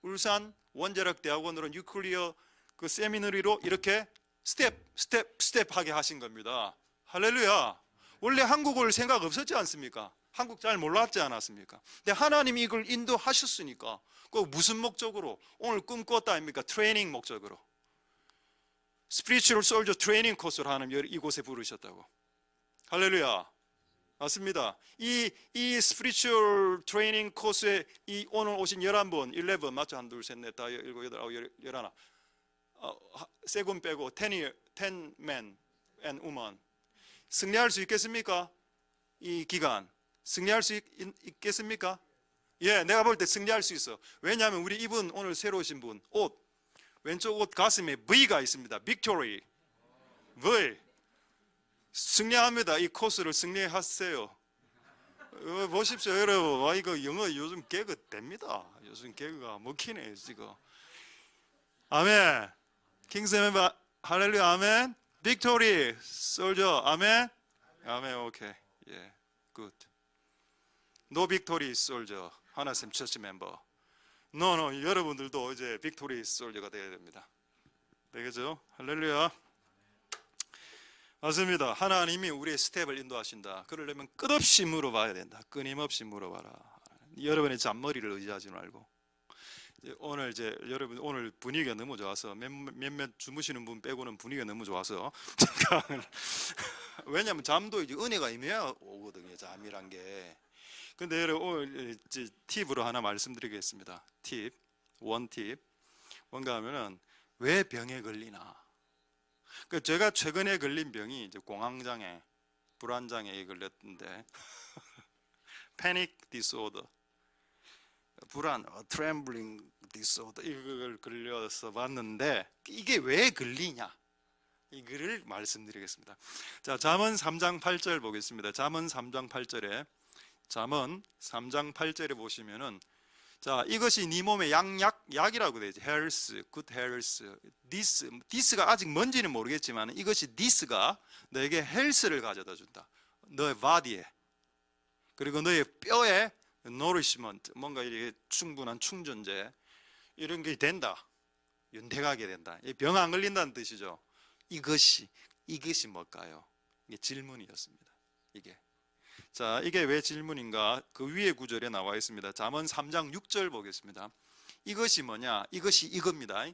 울산 원자력 대학원으로 뉴클리어 그 세미너리로 이렇게 스텝하게 하신 겁니다. 할렐루야. 원래 한국을 생각 없었지 않습니까? 한국 잘 몰랐지 않았습니까? 근데 하나님이 이걸 인도하셨으니까 그 무슨 목적으로? 오늘 꿈꿨다 아닙니까? 트레이닝 목적으로. 스피리추얼 솔저 트레이닝 코스를 하나님 이곳에 부르셨다고. 할렐루야. 맞습니다. 이 스피리추얼 트레이닝 코스에 이 오늘 오신 11분, 11 맞죠? 한, 둘, 셋, 넷, 다, 7, 8, 9, 11 세군 빼고 10 men and women 승리할 수 있겠습니까? 이 기간 승리할 수 있겠습니까? 예, 내가 볼 때 승리할 수 있어. 왜냐하면 우리 이분 오늘 새로 오신 분 옷 왼쪽 옷 가슴에 V가 있습니다. Victory V 승리합니다. 이 코스를 승리하세요. 보십시오 여러분. 이거 영어 요즘 개그 됩니다. 요즘 개그가 먹히네 지금. 아멘. 킹스 멤버 할렐루야 아멘. 빅토리 솔저 아멘. 아멘. 오케이. 예. 굿. 노 빅토리 솔저 하나쌤 처치 멤버. 노 여러분들도 이제 빅토리 솔저가 되어야 됩니다. 되겠죠? 할렐루야. 맞습니다. 하나님이 우리의 스텝을 인도하신다. 그러려면 끝없이 물어봐야 된다. 끊임없이 물어봐라. 여러분의 잔머리를 의지하지 말고. 오늘 여러분 오늘 분위기가 너무 좋아서 몇몇 주무시는 분 빼고는 분위기가 너무 좋아서 잠깐 왜냐하면 잠도 이제 은혜가 임해야 오거든요. 잠이란 게. 근데 여러분 오늘 팁으로 하나 말씀드리겠습니다. 원팁 뭔가 하면은 왜 병에 걸리나. 제가 최근에 걸린 병이 이제 공황장애, 불안장애에 걸렸는데 패닉 디스오더, 불안, 트렘블링 디스오더 이걸 걸려서 봤는데 이게 왜 걸리냐? 이거를 말씀드리겠습니다. 자, 잠언 3장 8절 보겠습니다. 잠언 3장 8절에 잠언 3장 8절에 보시면은 자, 이것이 네 몸의 약이라고 되죠. health, good health. this가 아직 뭔지는 모르겠지만 이것이 this가 너에게 헬스를 가져다 준다. 너의 body에. 그리고 너의 뼈에 nourishment, 뭔가 이렇게 충분한 충전제 이런 게 된다. 윤택하게 된다. 병 안 걸린다는 뜻이죠. 이것이 뭘까요? 이게 질문이었습니다. 자, 이게 왜 질문인가? 그 위에 구절에 나와 있습니다. 잠언 3장 6절 보겠습니다. 이것이 뭐냐? 이것이 이겁니다.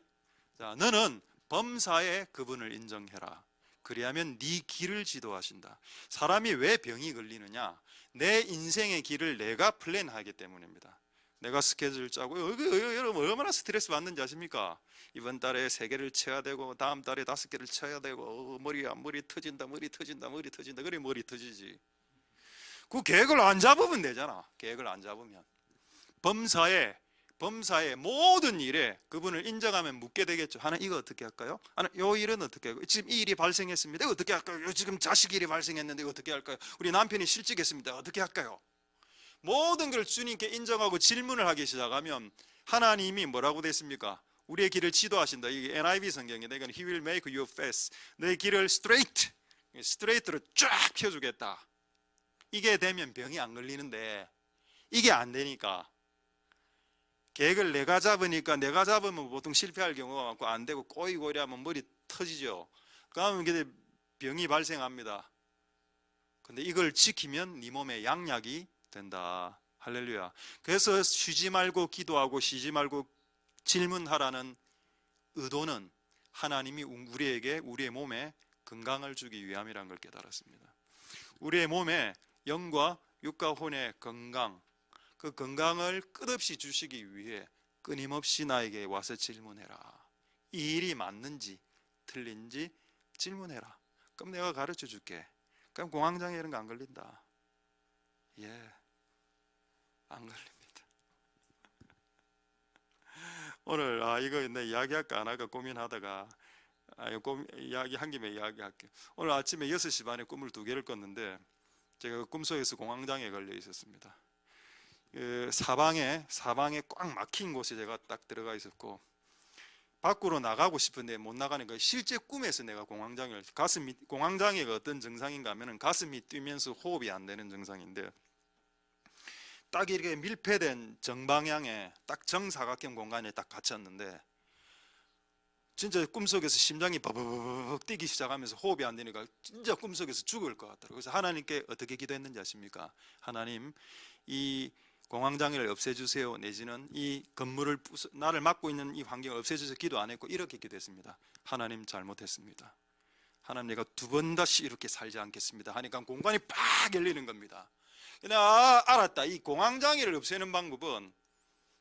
자, 너는 범사에 그분을 인정해라. 그리하면 네 길을 지도하신다. 사람이 왜 병이 걸리느냐? 내 인생의 길을 내가 플랜하기 때문입니다. 내가 스케줄 짜고 여러분 얼마나 스트레스 받는지 아십니까? 이번 달에 3개를 쳐야 되고 다음 달에 5개를 쳐야 되고 머리 터진다. 그래 머리 터지지. 그 계획을 안 잡으면 되잖아. 계획을 안 잡으면 범사에 모든 일에 그분을 인정하면 묻게 되겠죠. 하나님 이거 어떻게 할까요? 하나님 요 일은 어떻게 할까요? 지금 이 일이 발생했습니다. 이거 어떻게 할까요? 지금 자식 일이 발생했는데 이거 어떻게 할까요? 우리 남편이 실직했습니다. 어떻게 할까요? 모든 걸 주님께 인정하고 질문을 하기 시작하면 하나님이 뭐라고 됐습니까? 우리의 길을 지도하신다. 이게 NIV 성경인데 이건 He will make your face. 내 길을 스트레이트로 쫙 펴주겠다. 이게 되면 병이 안 걸리는데 이게 안 되니까 계획을 내가 잡으니까 내가 잡으면 보통 실패할 경우가 많고 안 되고 꼬이고 이러면 머리 터지죠. 그러면 이게 병이 발생합니다. 근데 이걸 지키면 네 몸에 양약이 된다. 할렐루야. 그래서 쉬지 말고 기도하고 쉬지 말고 질문하라는 의도는 하나님이 우리에게 우리의 몸에 건강을 주기 위함이라는 걸 깨달았습니다. 우리의 몸에 영과 육과 혼의 건강, 그 건강을 끝없이 주시기 위해 끊임없이 나에게 와서 질문해라. 이 일이 맞는지 틀린지 질문해라. 그럼 내가 가르쳐 줄게. 그럼 공황장애 이런 거 안 걸린다. 예, 안 걸립니다. 오늘 이거 내 이야기할까 안 할까 고민하다가 이야기 한 김에 이야기할게요. 오늘 아침에 6시 반에 꿈을 2개를 꿨는데 제가 꿈속에서 공황장애에 걸려 있었습니다. 그 사방에 꽉 막힌 곳에 제가 딱 들어가 있었고 밖으로 나가고 싶은데 못 나가니까 실제 꿈에서 내가 공황장애가 어떤 증상인가 하면은 가슴이 뛰면서 호흡이 안 되는 증상인데 딱 이렇게 밀폐된 정방향에 딱 정사각형 공간에 딱 갇혔는데 진짜 꿈속에서 심장이 버벅 뛰기 시작하면서 호흡이 안 되니까 진짜 꿈속에서 죽을 것 같더라고요. 그래서 하나님께 어떻게 기도했는지 아십니까? 하나님, 이 공황장애를 없애주세요. 내지는 이 건물을 나를 막고 있는 이 환경을 없애주세요. 기도 안 했고 이렇게 기도했습니다. 하나님, 잘못했습니다. 하나님, 내가 2번 다시 이렇게 살지 않겠습니다 하니까 공간이 팍 열리는 겁니다. 내가 알았다. 이 공황장애를 없애는 방법은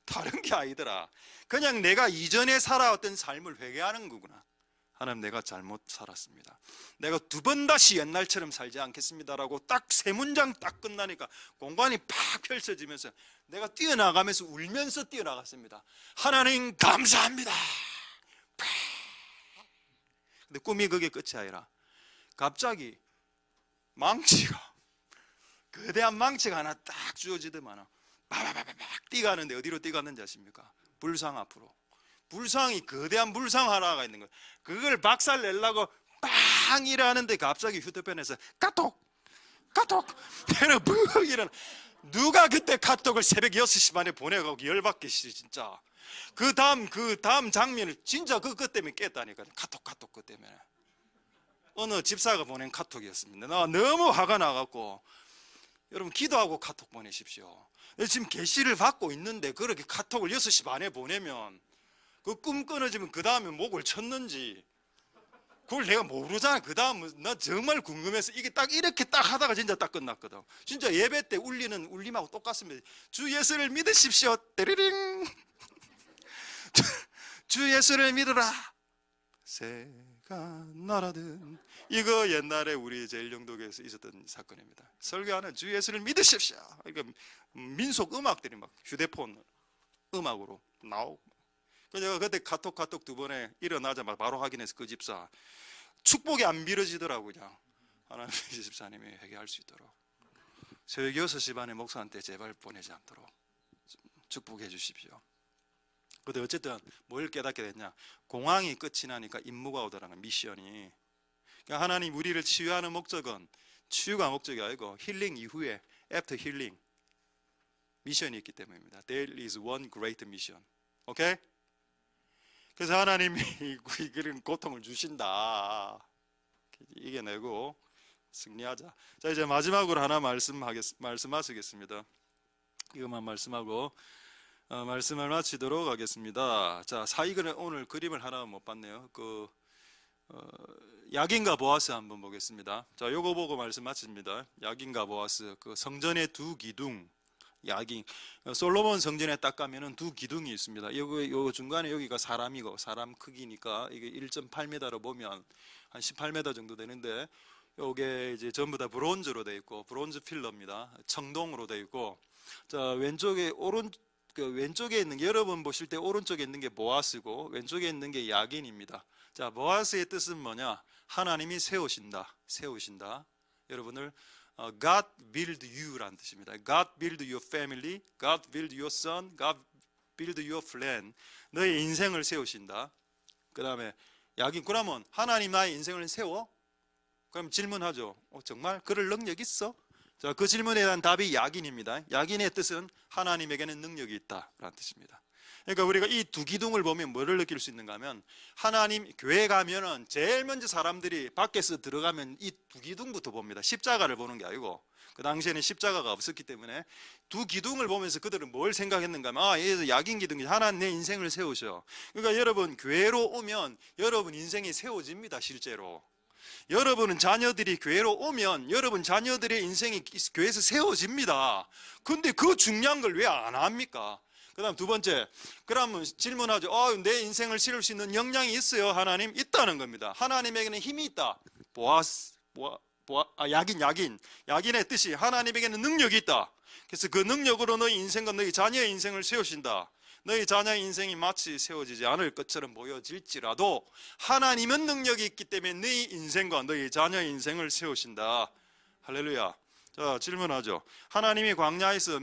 다른 게 아니더라. 그냥 내가 이전에 살아왔던 삶을 회개하는 거구나. 하나님, 내가 잘못 살았습니다. 내가 2번 다시 옛날처럼 살지 않겠습니다라고 딱 3문장 딱 끝나니까 공간이 팍 펼쳐지면서 내가 뛰어나가면서 울면서 뛰어나갔습니다. 하나님, 감사합니다. 근데 꿈이 그게 끝이 아니라 갑자기 망치가, 거대한 망치가 하나 딱 주어지더만은 바바바박 뛰가는데 어디로 뛰갔는지 아십니까? 불상 앞으로. 불상이, 거대한 불상 하나가 있는 거예요. 그걸 박살 내려고 빵 일하는데 갑자기 휴대폰에서 카톡 일어나. 누가 그때 카톡을 새벽 6시 반에 보내고 열받겠지 진짜. 그 다음 장면을 진짜 그것 때문에 깼다니까. 카톡 그것 때문에. 어느 집사가 보낸 카톡이었습니다. 나 너무 화가 나갖고, 여러분 기도하고 카톡 보내십시오. 지금 계시를 받고 있는데 그렇게 카톡을 6시 반에 보내면 그 꿈 끊어지면 그 다음에 목을 쳤는지 그걸 내가 모르잖아. 그 다음 나 정말 궁금해서 이게 딱 이렇게 딱 하다가 진짜 딱 끝났거든. 진짜 예배 때 울리는 울림하고 똑같습니다. 주 예수를 믿으십시오. 때리링. 주 예수를 믿으라. 새가 날아든. 이거 옛날에 우리 제일영도교에서 있었던 사건입니다. 설교하는 주 예수를 믿으십시오. 이거 민속 음악들이 막 휴대폰 음악으로 나오고. 그래서 제가 그때 카톡 2번에 일어나자마자 바로 확인해서 그 집사 축복이 안 미뤄지더라고요. 그냥 하나님, 이 집사님이 회개할 수 있도록 새벽 6시 반에 목사한테 제발 보내지 않도록 축복해 주십시오. 근데 어쨌든 뭘 깨닫게 됐냐? 공황이 끝이 나니까 임무가 오더라는 미션이. 그러니까 하나님 우리를 치유하는 목적은 치유가 목적이 아니고 힐링 이후에 after 힐링 미션이 있기 때문입니다. There is one great mission. 오케이? 그래서 하나님이 그런 고통을 주신다. 이겨내고 승리하자. 자, 이제 마지막으로 하나 말씀하시겠습니다. 이것만 말씀하고 말씀을 마치도록 하겠습니다. 자, 사익은 오늘 그림을 하나 못 봤네요. 야긴과 보아스 한번 보겠습니다. 자, 요거 보고 말씀 마칩니다. 야긴과 보아스, 그 성전의 2기둥. 야긴, 솔로몬 성전에 딱 가면은 2기둥이 있습니다. 요 중간에 여기가 사람이고, 사람 크기니까 이게 1.8m로 보면 한 18m 정도 되는데, 요게 이제 전부 다 브론즈로 되어 있고, 브론즈 필러입니다. 청동으로 되어 있고, 자, 왼쪽에 왼쪽에 있는 게, 여러분 보실 때 오른쪽에 있는 게 보아스고 왼쪽에 있는 게 야긴입니다. 자, 보아스의 뜻은 뭐냐? 하나님이 세우신다. 여러분을 God build you라는 뜻입니다. God build your family, God build your son, God build your plan. 너의 인생을 세우신다. 그 다음에 야긴, 그러면 하나님 나의 인생을 세워? 그럼 질문하죠. 정말 그럴 능력 있어? 자, 그 질문에 대한 답이 야긴입니다. 야긴의 뜻은 하나님에게는 능력이 있다라는 뜻입니다. 그러니까 우리가 이 두 기둥을 보면 뭐를 느낄 수 있는가 하면, 하나님 교회 가면은 제일 먼저 사람들이 밖에서 들어가면 이 두 기둥부터 봅니다. 십자가를 보는 게 아니고, 그 당시에는 십자가가 없었기 때문에 두 기둥을 보면서 그들은 뭘 생각했는가 하면, 아, 얘 약인 기둥이 하나님 내 인생을 세우셔. 그러니까 여러분 교회로 오면 여러분 인생이 세워집니다. 실제로 여러분은 자녀들이 교회로 오면 여러분 자녀들의 인생이 교회에서 세워집니다. 근데 그 중요한 걸 왜 안 합니까? 그 다음 두 번째, 그러면 질문하죠. 내 인생을 실을 수 있는 역량이 있어요? 하나님? 있다는 겁니다. 하나님에게는 힘이 있다. 야긴의 뜻이 하나님에게는 능력이 있다. 그래서 그 능력으로 너희 인생과 너희 자녀의 인생을 세우신다. 너희 자녀의 인생이 마치 세워지지 않을 것처럼 보여질지라도 하나님은 능력이 있기 때문에 너희 인생과 너희 자녀의 인생을 세우신다. 할렐루야. 자, 질문하죠. 하나님이 광야에서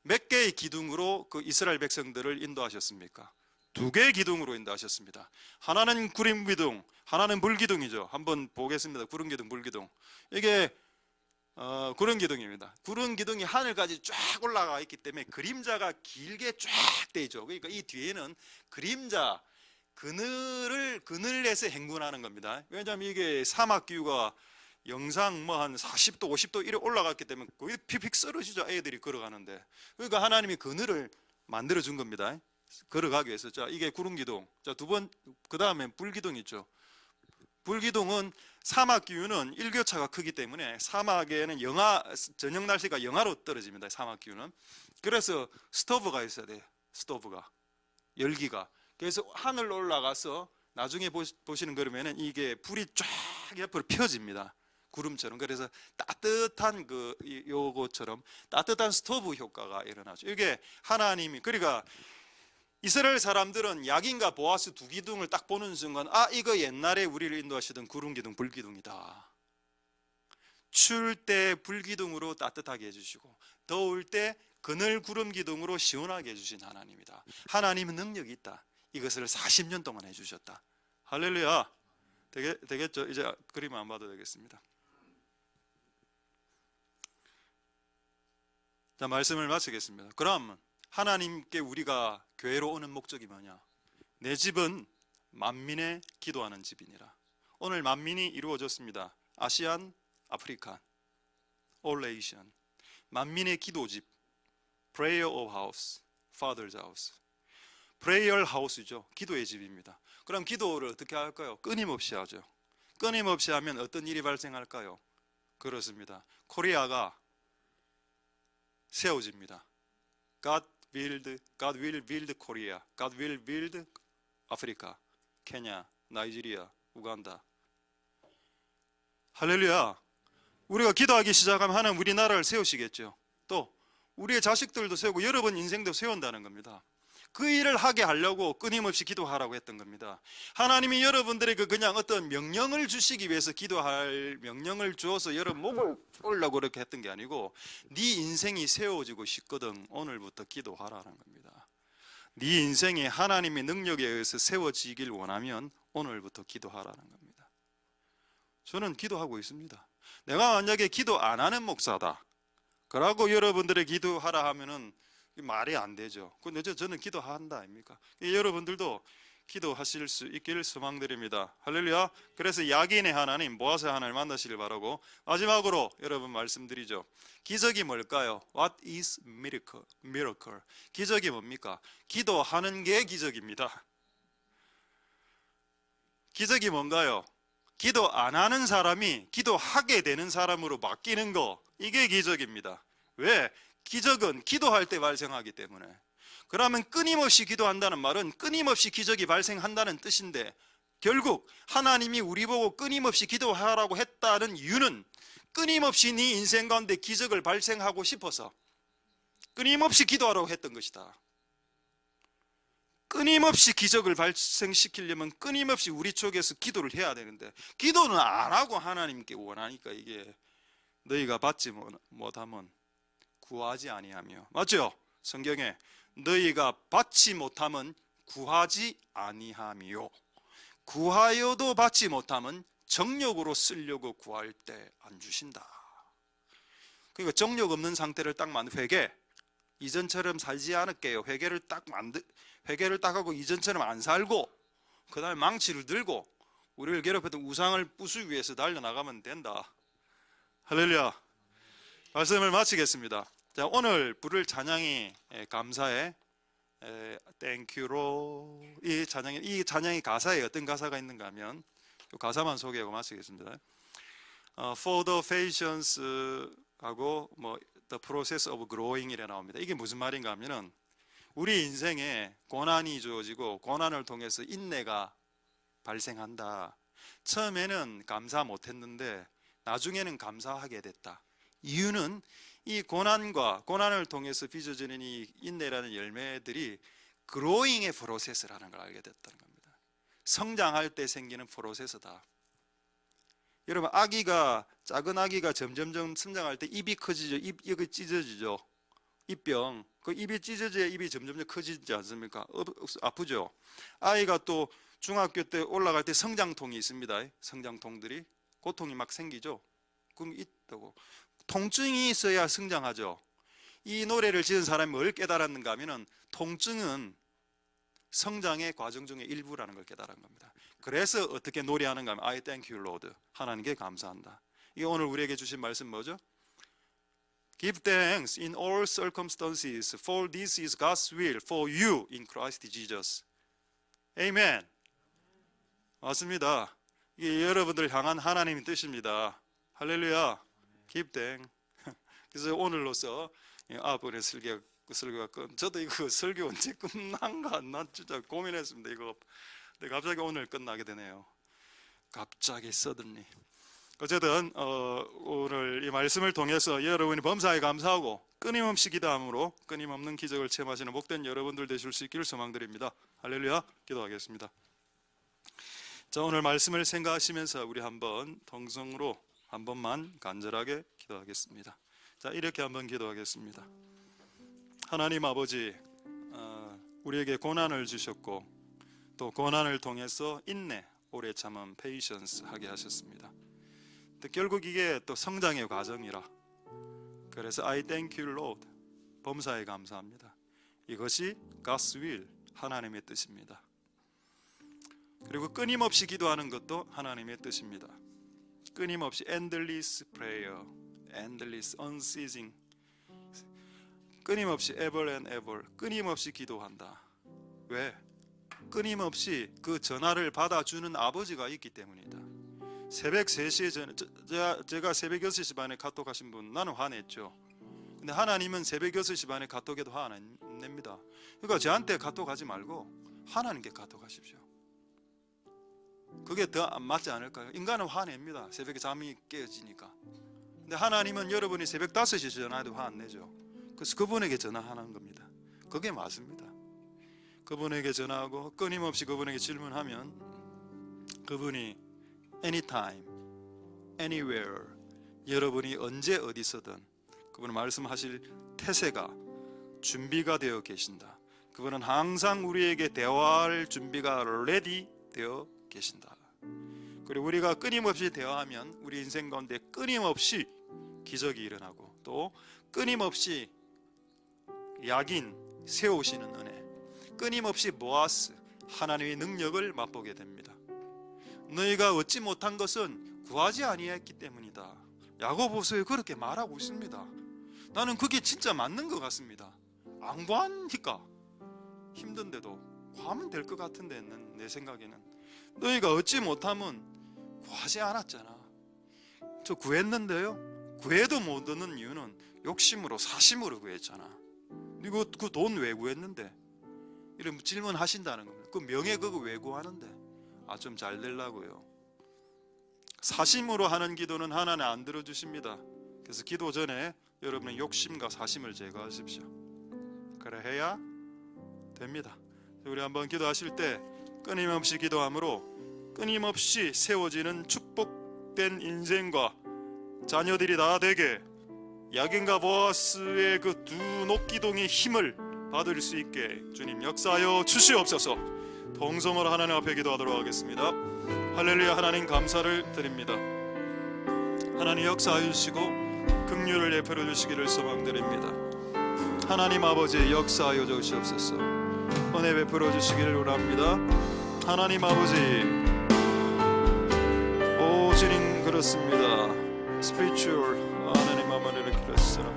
몇 개의 기둥으로 그 이스라엘 백성들을 인도하셨습니까? 두 개의 기둥으로 인도하셨습니다. 하나는 구름 기둥, 하나는 불 기둥이죠. 한번 보겠습니다. 구름 기둥, 불 기둥. 이게 구름 기둥입니다. 구름 기둥이 하늘까지 쫙 올라가 있기 때문에 그림자가 길게 쫙 돼 있죠. 그러니까 이 뒤에는 그림자, 그늘에서 행군하는 겁니다. 왜냐하면 이게 사막 기후가 영상 한 40도 50도 이래 올라갔기 때문에 거의 픽픽 쓰러지죠. 애들이 걸어가는데. 그러니까 하나님이 그늘을 만들어 준 겁니다. 걸어가기 위해서. 자, 이게 구름 기둥. 자, 그 다음에 불 기둥 있죠. 불 기둥은 사막 기후는 일교차가 크기 때문에 사막에는 저녁 날씨가 영하로 떨어집니다. 사막 기후는. 그래서 스토브가 있어야 돼요. 스토브가, 열기가. 그래서 하늘로 올라가서 나중에 보시는 그러면은 이게 불이 쫙 옆으로 펴집니다. 구름처럼. 그래서 따뜻한 요거처럼 따뜻한 스토브 효과가 일어나죠. 이게 하나님이, 그러니까 이스라엘 사람들은 야긴과 보아스 두 기둥을 딱 보는 순간, 아, 이거 옛날에 우리를 인도하시던 구름 기둥, 불 기둥이다. 추울 때 불 기둥으로 따뜻하게 해주시고, 더울 때 그늘 구름 기둥으로 시원하게 해주신 하나님이다. 하나님은 능력이 있다. 이것을 40년 동안 해주셨다. 할렐루야. 되겠죠? 이제 그림 안 봐도 되겠습니다. 자, 말씀을 마치겠습니다. 그럼 하나님께 우리가 교회로 오는 목적이 뭐냐? 내 집은 만민의 기도하는 집이니라. 오늘 만민이 이루어졌습니다. 아시안, 아프리카, All Asian. 만민의 기도집, Prayer of House, Father's House. Prayer House죠. 기도의 집입니다. 그럼 기도를 어떻게 할까요? 끊임없이 하죠. 끊임없이 하면 어떤 일이 발생할까요? 그렇습니다. 코리아가 세워집니다. God will build Korea. God will build 아프리카, 케냐, 나이지리아, 우간다. 할렐루야. 우리가 기도하기 시작하면 하나님 우리나라를 세우시겠죠. 또 우리의 자식들도 세우고 여러분 인생도 세운다는 겁니다. 그 일을 하게 하려고 끊임없이 기도하라고 했던 겁니다. 하나님이 여러분들에게 그냥 어떤 명령을 주시기 위해서 기도할 명령을 주어서 여러분 목을 올라고 그렇게 했던 게 아니고, 네 인생이 세워지고 싶거든 오늘부터 기도하라는 겁니다. 네 인생이 하나님의 능력에 의해서 세워지길 원하면 오늘부터 기도하라는 겁니다. 저는 기도하고 있습니다. 내가 만약에 기도 안 하는 목사다, 그러고 여러분들의 기도하라 하면은 말이 안 되죠. 근데 저는 기도한다 아닙니까? 여러분들도 기도하실 수 있기를 소망드립니다. 할렐루야. 그래서 야긴의 하나님, 보아스의 하나님을 만나시길 바라고, 마지막으로 여러분 말씀드리죠. 기적이 뭘까요? What is miracle? 기적이 뭡니까? 기도하는 게 기적입니다. 기적이 뭔가요? 기도 안 하는 사람이 기도하게 되는 사람으로 바뀌는 거, 이게 기적입니다. 왜? 기적은 기도할 때 발생하기 때문에. 그러면 끊임없이 기도한다는 말은 끊임없이 기적이 발생한다는 뜻인데, 결국 하나님이 우리 보고 끊임없이 기도하라고 했다는 이유는 끊임없이 네 인생 가운데 기적을 발생하고 싶어서 끊임없이 기도하라고 했던 것이다. 끊임없이 기적을 발생시키려면 끊임없이 우리 쪽에서 기도를 해야 되는데, 기도는 안 하고 하나님께 원하니까 이게 너희가 받지 못하면 구하지 아니하며, 맞죠? 성경에 너희가 받지 못하면 구하지 아니하며, 구하여도 받지 못하면 정욕으로 쓰려고 구할 때 안 주신다. 그러니까 정욕 없는 상태를 딱 회개, 이전처럼 살지 않을게요. 회개를 딱 하고 이전처럼 안 살고 그 다음에 망치를 들고 우리를 괴롭혔던 우상을 부수기 위해서 달려나가면 된다. 할렐루야. 말씀을 마치겠습니다. 자, 오늘 부를 찬양이 감사의 땡큐로 이 찬양의 가사에 어떤 가사가 있는가 하면 이 가사만 소개하고 마치겠습니다. For the patience 하고 뭐 the process of growing이라 나옵니다. 이게 무슨 말인가 하면은 우리 인생에 고난이 주어지고 고난을 통해서 인내가 발생한다. 처음에는 감사 못했는데 나중에는 감사하게 됐다. 이유는 이 고난을 통해서 빚어지는 이 인내라는 열매들이 growing의 프로세스라는 걸 알게 됐다는 겁니다. 성장할 때 생기는 프로세스다. 여러분, 작은 아기가 점점점 성장할 때 입이 커지죠. 입이 찢어지죠. 입병. 그 입이 찢어져야 입이 점점점 커지지 않습니까? 아프죠. 아이가 또 중학교 때 올라갈 때 성장통이 있습니다. 성장통들이 고통이 막 생기죠. 그럼 있다고. 통증이 있어야 성장하죠. 이 노래를 지은 사람이 뭘 깨달았는가 하면은 통증은 성장의 과정 중의 일부라는 걸 깨달은 겁니다. 그래서 어떻게 노래하는가 하면 I thank you Lord, 하나님께 감사한다. 이게 오늘 우리에게 주신 말씀 뭐죠? Give thanks in all circumstances, for this is God's will for you in Christ Jesus. Amen. 맞습니다. 이게 여러분들 향한 하나님의 뜻입니다. 할렐루야. Give thanks. 그래서 오늘로서 9번의 설교가 저도 이거 설교 언제 끝난가 난 진짜 고민했습니다. 이거 근데 갑자기 오늘 끝나게 되네요. 갑자기 suddenly. 어쨌든 오늘 이 말씀을 통해서 여러분이 범사에 감사하고 끊임없이 기도함으로 끊임없는 기적을 체험하시는 복된 여러분들 되실 수 있기를 소망드립니다. 할렐루야. 기도하겠습니다. 자, 오늘 말씀을 생각하시면서 우리 한번 동성으로 한 번만 간절하게 기도하겠습니다. 자, 이렇게 한번 기도하겠습니다. 하나님 아버지, 우리에게 고난을 주셨고 또 고난을 통해서 인내, 오래 참음, 페이션스 하게 하셨습니다. 결국 이게 또 성장의 과정이라. 그래서 I thank you Lord, 범사에 감사합니다. 이것이 God's will, 하나님의 뜻입니다. 그리고 끊임없이 기도하는 것도 하나님의 뜻입니다. 끊임없이 endless prayer, endless, unceasing, 끊임없이 ever and ever, 끊임없이 기도한다. 왜? 끊임없이 그 전화를 받아주는 아버지가 있기 때문이다. 새벽 3시에 제가 새벽 6시 반에 카톡 하신 분 나는 화냈죠. 근데 하나님은 새벽 6시 반에 카톡해도 화 안 냅니다. 그러니까 저한테 카톡 하지 말고 하나님께 카톡 하십시오. 그게 더 안 맞지 않을까요? 인간은 화냅니다. 새벽에 잠이 깨어지니까. 근데 하나님은 여러분이 새벽 5시에 전화해도 화 안 내죠. 그래서 그분에게 전화하는 겁니다. 그게 맞습니다. 그분에게 전화하고 끊임없이 그분에게 질문하면 그분이 anytime, anywhere, 여러분이 언제 어디서든 그분은 말씀하실 태세가 준비가 되어 계신다. 그분은 항상 우리에게 대화할 준비가 ready 되어 계신다. 그리고 우리가 끊임없이 대화하면 우리 인생 가운데 끊임없이 기적이 일어나고 또 끊임없이 약인 세우시는 은혜, 끊임없이 보아스 하나님의 능력을 맛보게 됩니다. 너희가 얻지 못한 것은 구하지 아니했기 때문이다. 야고보서에 그렇게 말하고 있습니다. 나는 그게 진짜 맞는 것 같습니다. 안 구하니까 힘든데도 구하면 될 것 같은데 내 생각에는 너희가 얻지 못하면 구하지 않았잖아. 저 구했는데요, 구해도 못 얻는 이유는 욕심으로 사심으로 구했잖아. 이거 그 돈 왜 구했는데? 이런 질문 하신다는 겁니다. 그 명예 그거 왜 구하는데? 좀 잘 되려고요. 사심으로 하는 기도는 하나님 안 들어주십니다. 그래서 기도 전에 여러분의 욕심과 사심을 제거하십시오. 그래 해야 됩니다. 우리 한번 기도하실 때 끊임없이 기도함으로 끊임없이 세워지는 축복된 인생과 자녀들이 다 되게 야긴과 보아스의 그 두 녹기둥의 힘을 받을 수 있게 주님 역사하여 주시옵소서. 동성으로 하나님 앞에 기도하도록 하겠습니다. 할렐루야. 하나님 감사를 드립니다. 하나님 역사하여 주시고 긍휼을 베풀어 주시기를 소망드립니다. 하나님 아버지 역사하여 주시옵소서. 은혜 베풀어 주시기를 원합니다. 하나님 아버지, 오 주님 그렇습니다. 스피리추얼 하나님 아버지를 그랬으나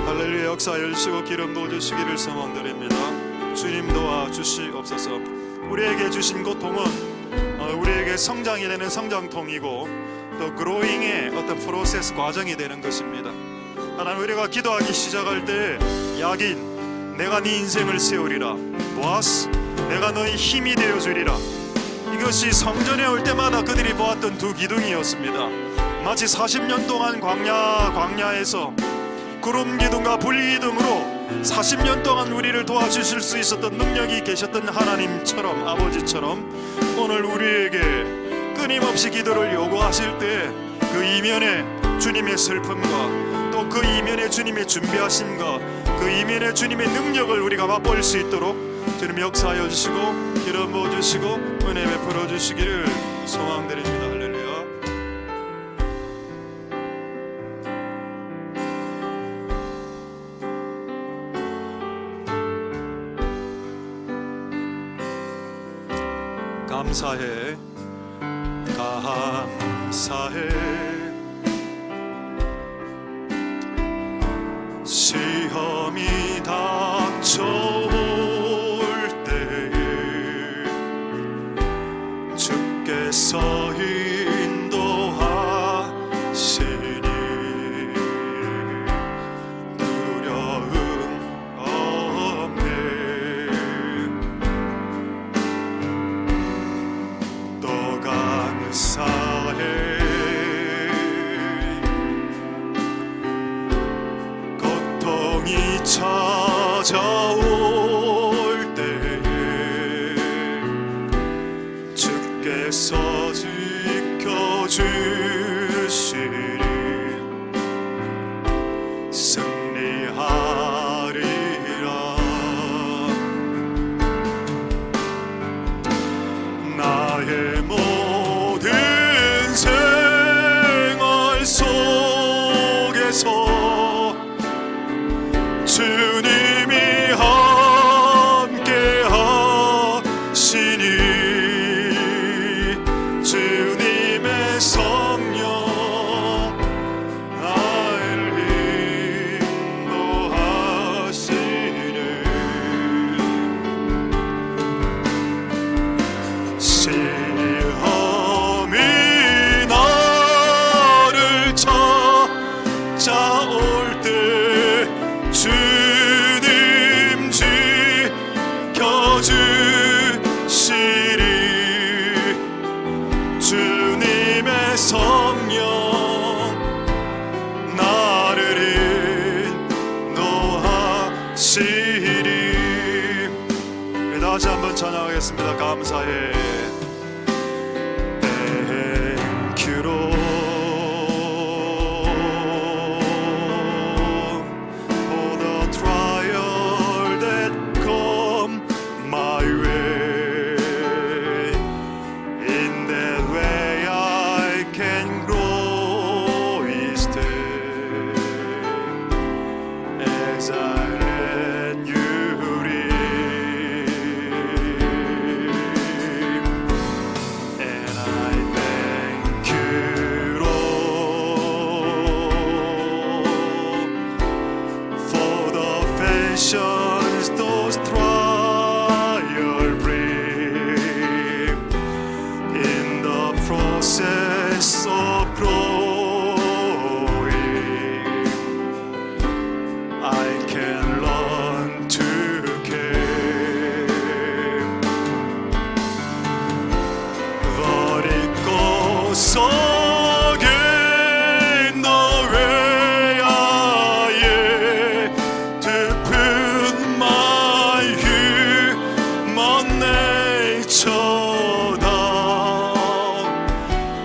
할렐루야. 역사하여 주시고 기름 부어 주시기를 소망드립니다. 주님 도와주시옵소서. 우리에게 주신 고통은 우리에게 성장이 되는 성장통이고 또 그로잉의 어떤 프로세스 과정이 되는 것입니다. 하나님, 우리가 기도하기 시작할 때 야긴 내가 네 인생을 세우리라, 보아스 내가 너의 힘이 되어주리라, 이것이 성전에 올 때마다 그들이 보았던 두 기둥이었습니다. 마치 40년 동안 광야에서 구름 기둥과 불 기둥으로 40년 동안 우리를 도와주실 수 있었던 능력이 계셨던 하나님처럼, 아버지처럼 오늘 우리에게 끊임없이 기도를 요구하실 때 그 이면에 주님의 슬픔과 또 그 이면에 주님의 준비하심과 그 이면에 주님의 능력을 우리가 맛볼 수 있도록 주님 역사하여 주시고 기름 부어 주시고 은혜 베풀어 주시기를 소망드립니다. 할렐루야. 감사해, 감사해. 시험이 닥쳐올 때에 주께서 인도하시니 두려움 없네. 또 감사해. 찾아올 때에 주께서 지켜주시리 승리하리라. 나의 모든 생활 속에서 주님이 함께 하시니 주님의 성령 나를 인도하시네. 시험이 나를 찾아올 때 주님 지켜주시리 주님의 성령 나를 인도하시리. 다시 한번 찬양하겠습니다. 감사해. Thank you Lord. Those trials bring in the process of growing, I can learn to care. 버리고 속에 너의 아예 my human nature down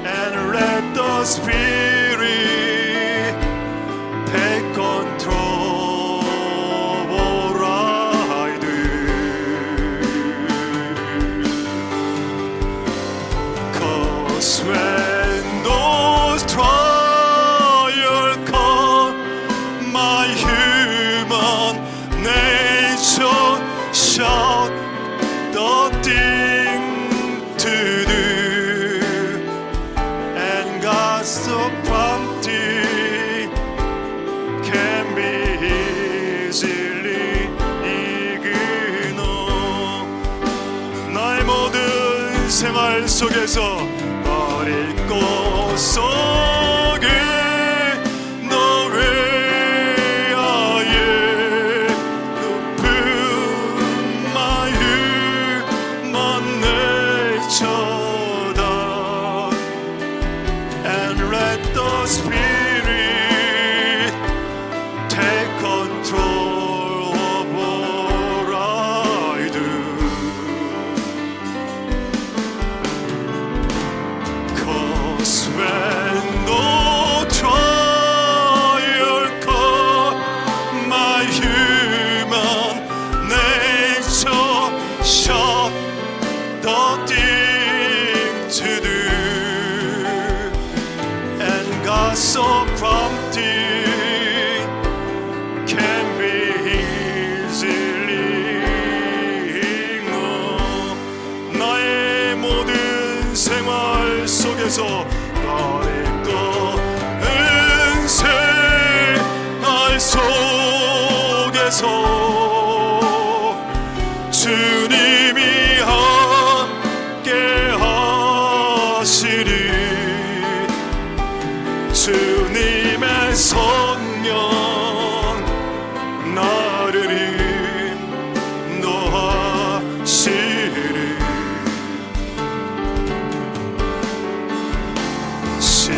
and let the Spirit take control. 생활 속에서 어릴 꽃 속에 너 외아의 높은 마음만 내쳐다. And let the Spirit take control of all I do. 'Cause when no trial come, my human nature shall the thing to do, and God so prompting can be easily ignored. 나의 모든 생활 속에서 나의 것 은생활 속에서 주님이 함께 하시리. 주님의 성령 나를 인도하시리. 시험이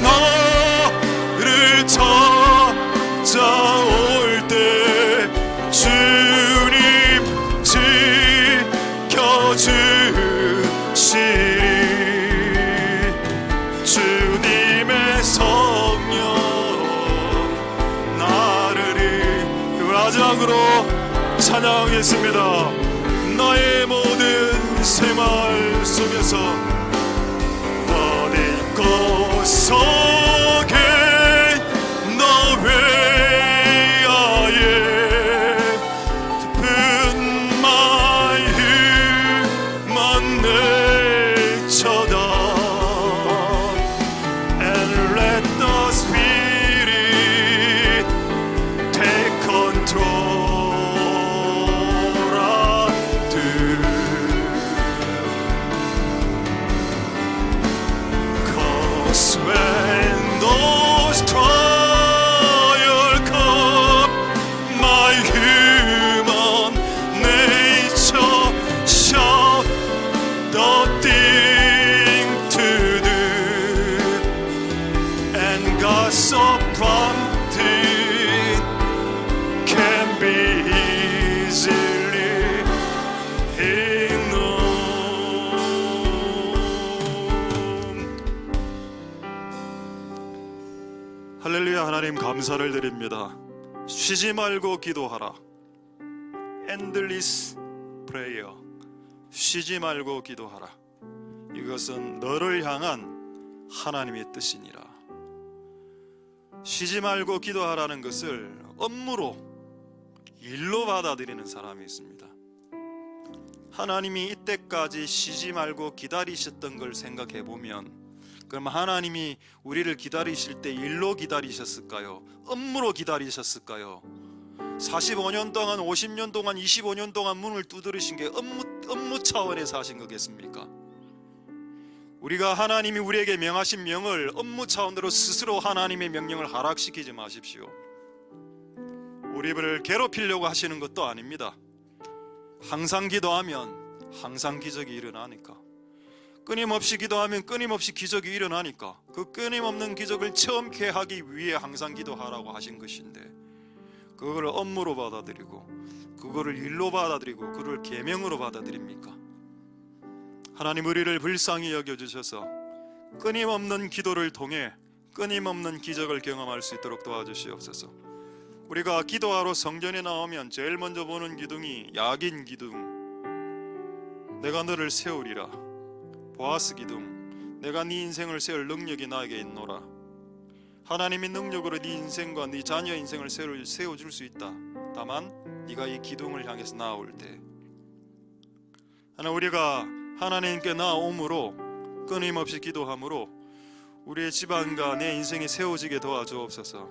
나를 찾아올 때 주님 지켜주시리. 주님의 성령 나를 그 마지막으로 찬양하겠습니다. 나의 모든 생활 속에서 어릴 꽃 속에 너 외아의 깊은 마음만 내쳐다. And let the Spirit take control of do. 'Cause when those trials come, my human nature shall the thing to do, and God so prompting can be easily ignored. 할렐루야. 하나님 감사를 드립니다. 쉬지 말고 기도하라. Endless prayer. 쉬지 말고 기도하라. 이것은 너를 향한 하나님의 뜻이니라. 쉬지 말고 기도하라는 것을 업무로, 일로 받아들이는 사람이 있습니다. 하나님이 이때까지 쉬지 말고 기다리셨던 걸 생각해 보면, 그럼 하나님이 우리를 기다리실 때 일로 기다리셨을까요? 업무로 기다리셨을까요? 45년 동안, 50년 동안, 25년 동안 문을 두드리신 게 업무 차원에서 하신 거겠습니까? 우리가 하나님이 우리에게 명하신 명을 업무 차원으로 스스로 하나님의 명령을 하락시키지 마십시오. 우리를 괴롭히려고 하시는 것도 아닙니다. 항상 기도하면 항상 기적이 일어나니까, 끊임없이 기도하면 끊임없이 기적이 일어나니까, 그 끊임없는 기적을 체험케 하기 위해 항상 기도하라고 하신 것인데, 그거를 업무로 받아들이고 그거를 일로 받아들이고 그걸 계명으로 받아들입니까? 하나님 우리를 불쌍히 여겨주셔서 끊임없는 기도를 통해 끊임없는 기적을 경험할 수 있도록 도와주시옵소서. 우리가 기도하러 성전에 나오면 제일 먼저 보는 기둥이 야긴 기둥, 내가 너를 세우리라. 보아스 기둥, 내가 네 인생을 세울 능력이 나에게 있노라. 하나님의 능력으로 네 인생과 네 자녀 인생을 세워줄 수 있다. 다만 네가 이 기둥을 향해서 나아올 때, 하나님 우리가 하나님께 나아옴으로, 끊임없이 기도함으로 우리의 집안과 내 인생이 세워지게 도와주옵소서.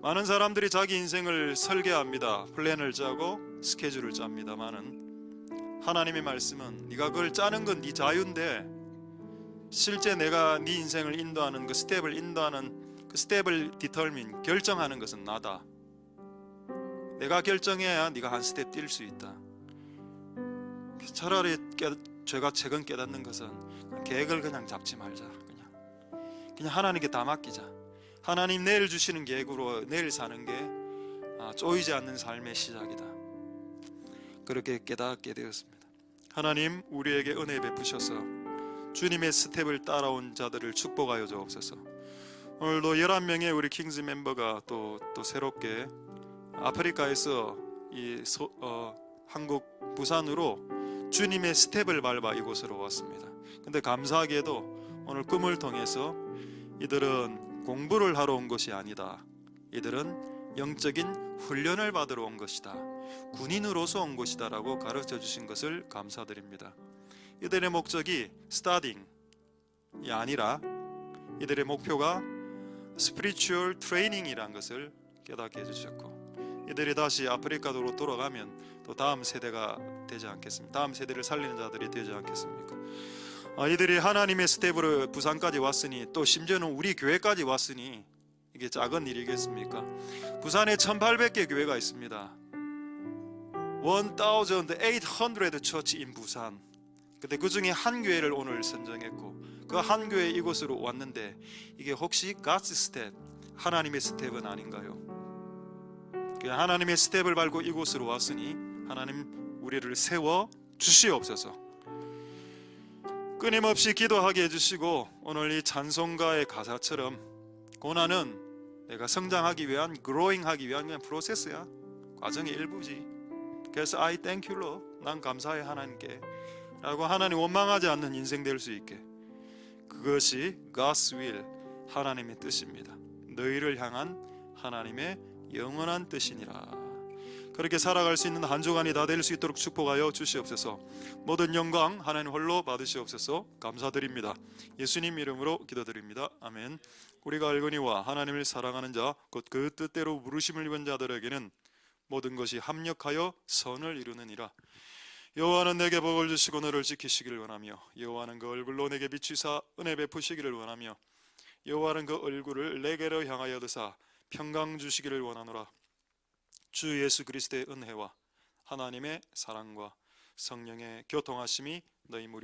많은 사람들이 자기 인생을 설계합니다. 플랜을 짜고 스케줄을 짭니다만은 하나님의 말씀은 네가 그걸 짜는 건 네 자유인데 실제 내가 네 인생을 인도하는 그 스텝을 디터민 결정하는 것은 나다. 내가 결정해야 네가 한 스텝 뛸 수 있다. 차라리 제가 최근 깨닫는 것은 계획을 그냥 잡지 말자. 그냥 하나님께 다 맡기자. 하나님 내일 주시는 계획으로 내일 사는 게 쪼이지 않는 삶의 시작이다. 그렇게 깨닫게 되었습니다. 하나님 우리에게 은혜 베푸셔서 주님의 스텝을 따라온 자들을 축복하여 주옵소서. 오늘도 11명의 우리 킹즈 멤버가 또 새롭게 아프리카에서 한국 부산으로 주님의 스텝을 밟아 이곳으로 왔습니다. 근데 감사하게도 오늘 꿈을 통해서 이들은 공부를 하러 온 것이 아니다. 이들은 영적인 훈련을 받으러 온 것이다. 군인으로서 온 것이다 라고 가르쳐 주신 것을 감사드립니다. 이들의 목적이 스타딩이 아니라 이들의 목표가 스피리추얼 트레이닝이라는 것을 깨닫게 해주셨고, 이들이 다시 아프리카로 돌아가면 또 다음 세대가 되지 않겠습니까? 다음 세대를 살리는 자들이 되지 않겠습니까? 이들이 하나님의 스텝으로 부산까지 왔으니, 또 심지어는 우리 교회까지 왔으니 이게 작은 일이겠습니까? 부산에 1800개 교회가 있습니다. 1800 church in 부산. 근데 그 중에 한 교회를 오늘 선정했고 그 한 교회 이곳으로 왔는데 이게 혹시 God's 스텝, 하나님의 스텝은 아닌가요? 하나님의 스텝을 밟고 이곳으로 왔으니 하나님 우리를 세워 주시옵소서. 끊임없이 기도하게 해주시고 오늘 이 찬송가의 가사처럼 고난은 내가 성장하기 위한, growing하기 위한 그냥 프로세스야. 과정의 일부지. 그래서 I thank you Lord, 난 감사해 하나님께 라고 하나님 원망하지 않는 인생 될 수 있게, 그것이 God's will, 하나님의 뜻입니다. 너희를 향한 하나님의 영원한 뜻이니라. 그렇게 살아갈 수 있는 한 주간이 다 될 수 있도록 축복하여 주시옵소서. 모든 영광 하나님 홀로 받으시옵소서. 감사드립니다. 예수님 이름으로 기도드립니다. 아멘. 우리가 알거니와 하나님을 사랑하는 자 곧 그 뜻대로 부르심을 입은 자들에게는 모든 것이 합력하여 선을 이루느니라. 여호와는 내게 복을 주시고 너를 지키시기를 원하며 여호와는 그 얼굴로 내게 비추사 은혜 베푸시기를 원하며 여호와는 그 얼굴을 내게로 향하여 드사 평강 주시기를 원하노라. 주 예수 그리스도의 은혜와 하나님의 사랑과 성령의 교통하심이 너희 무리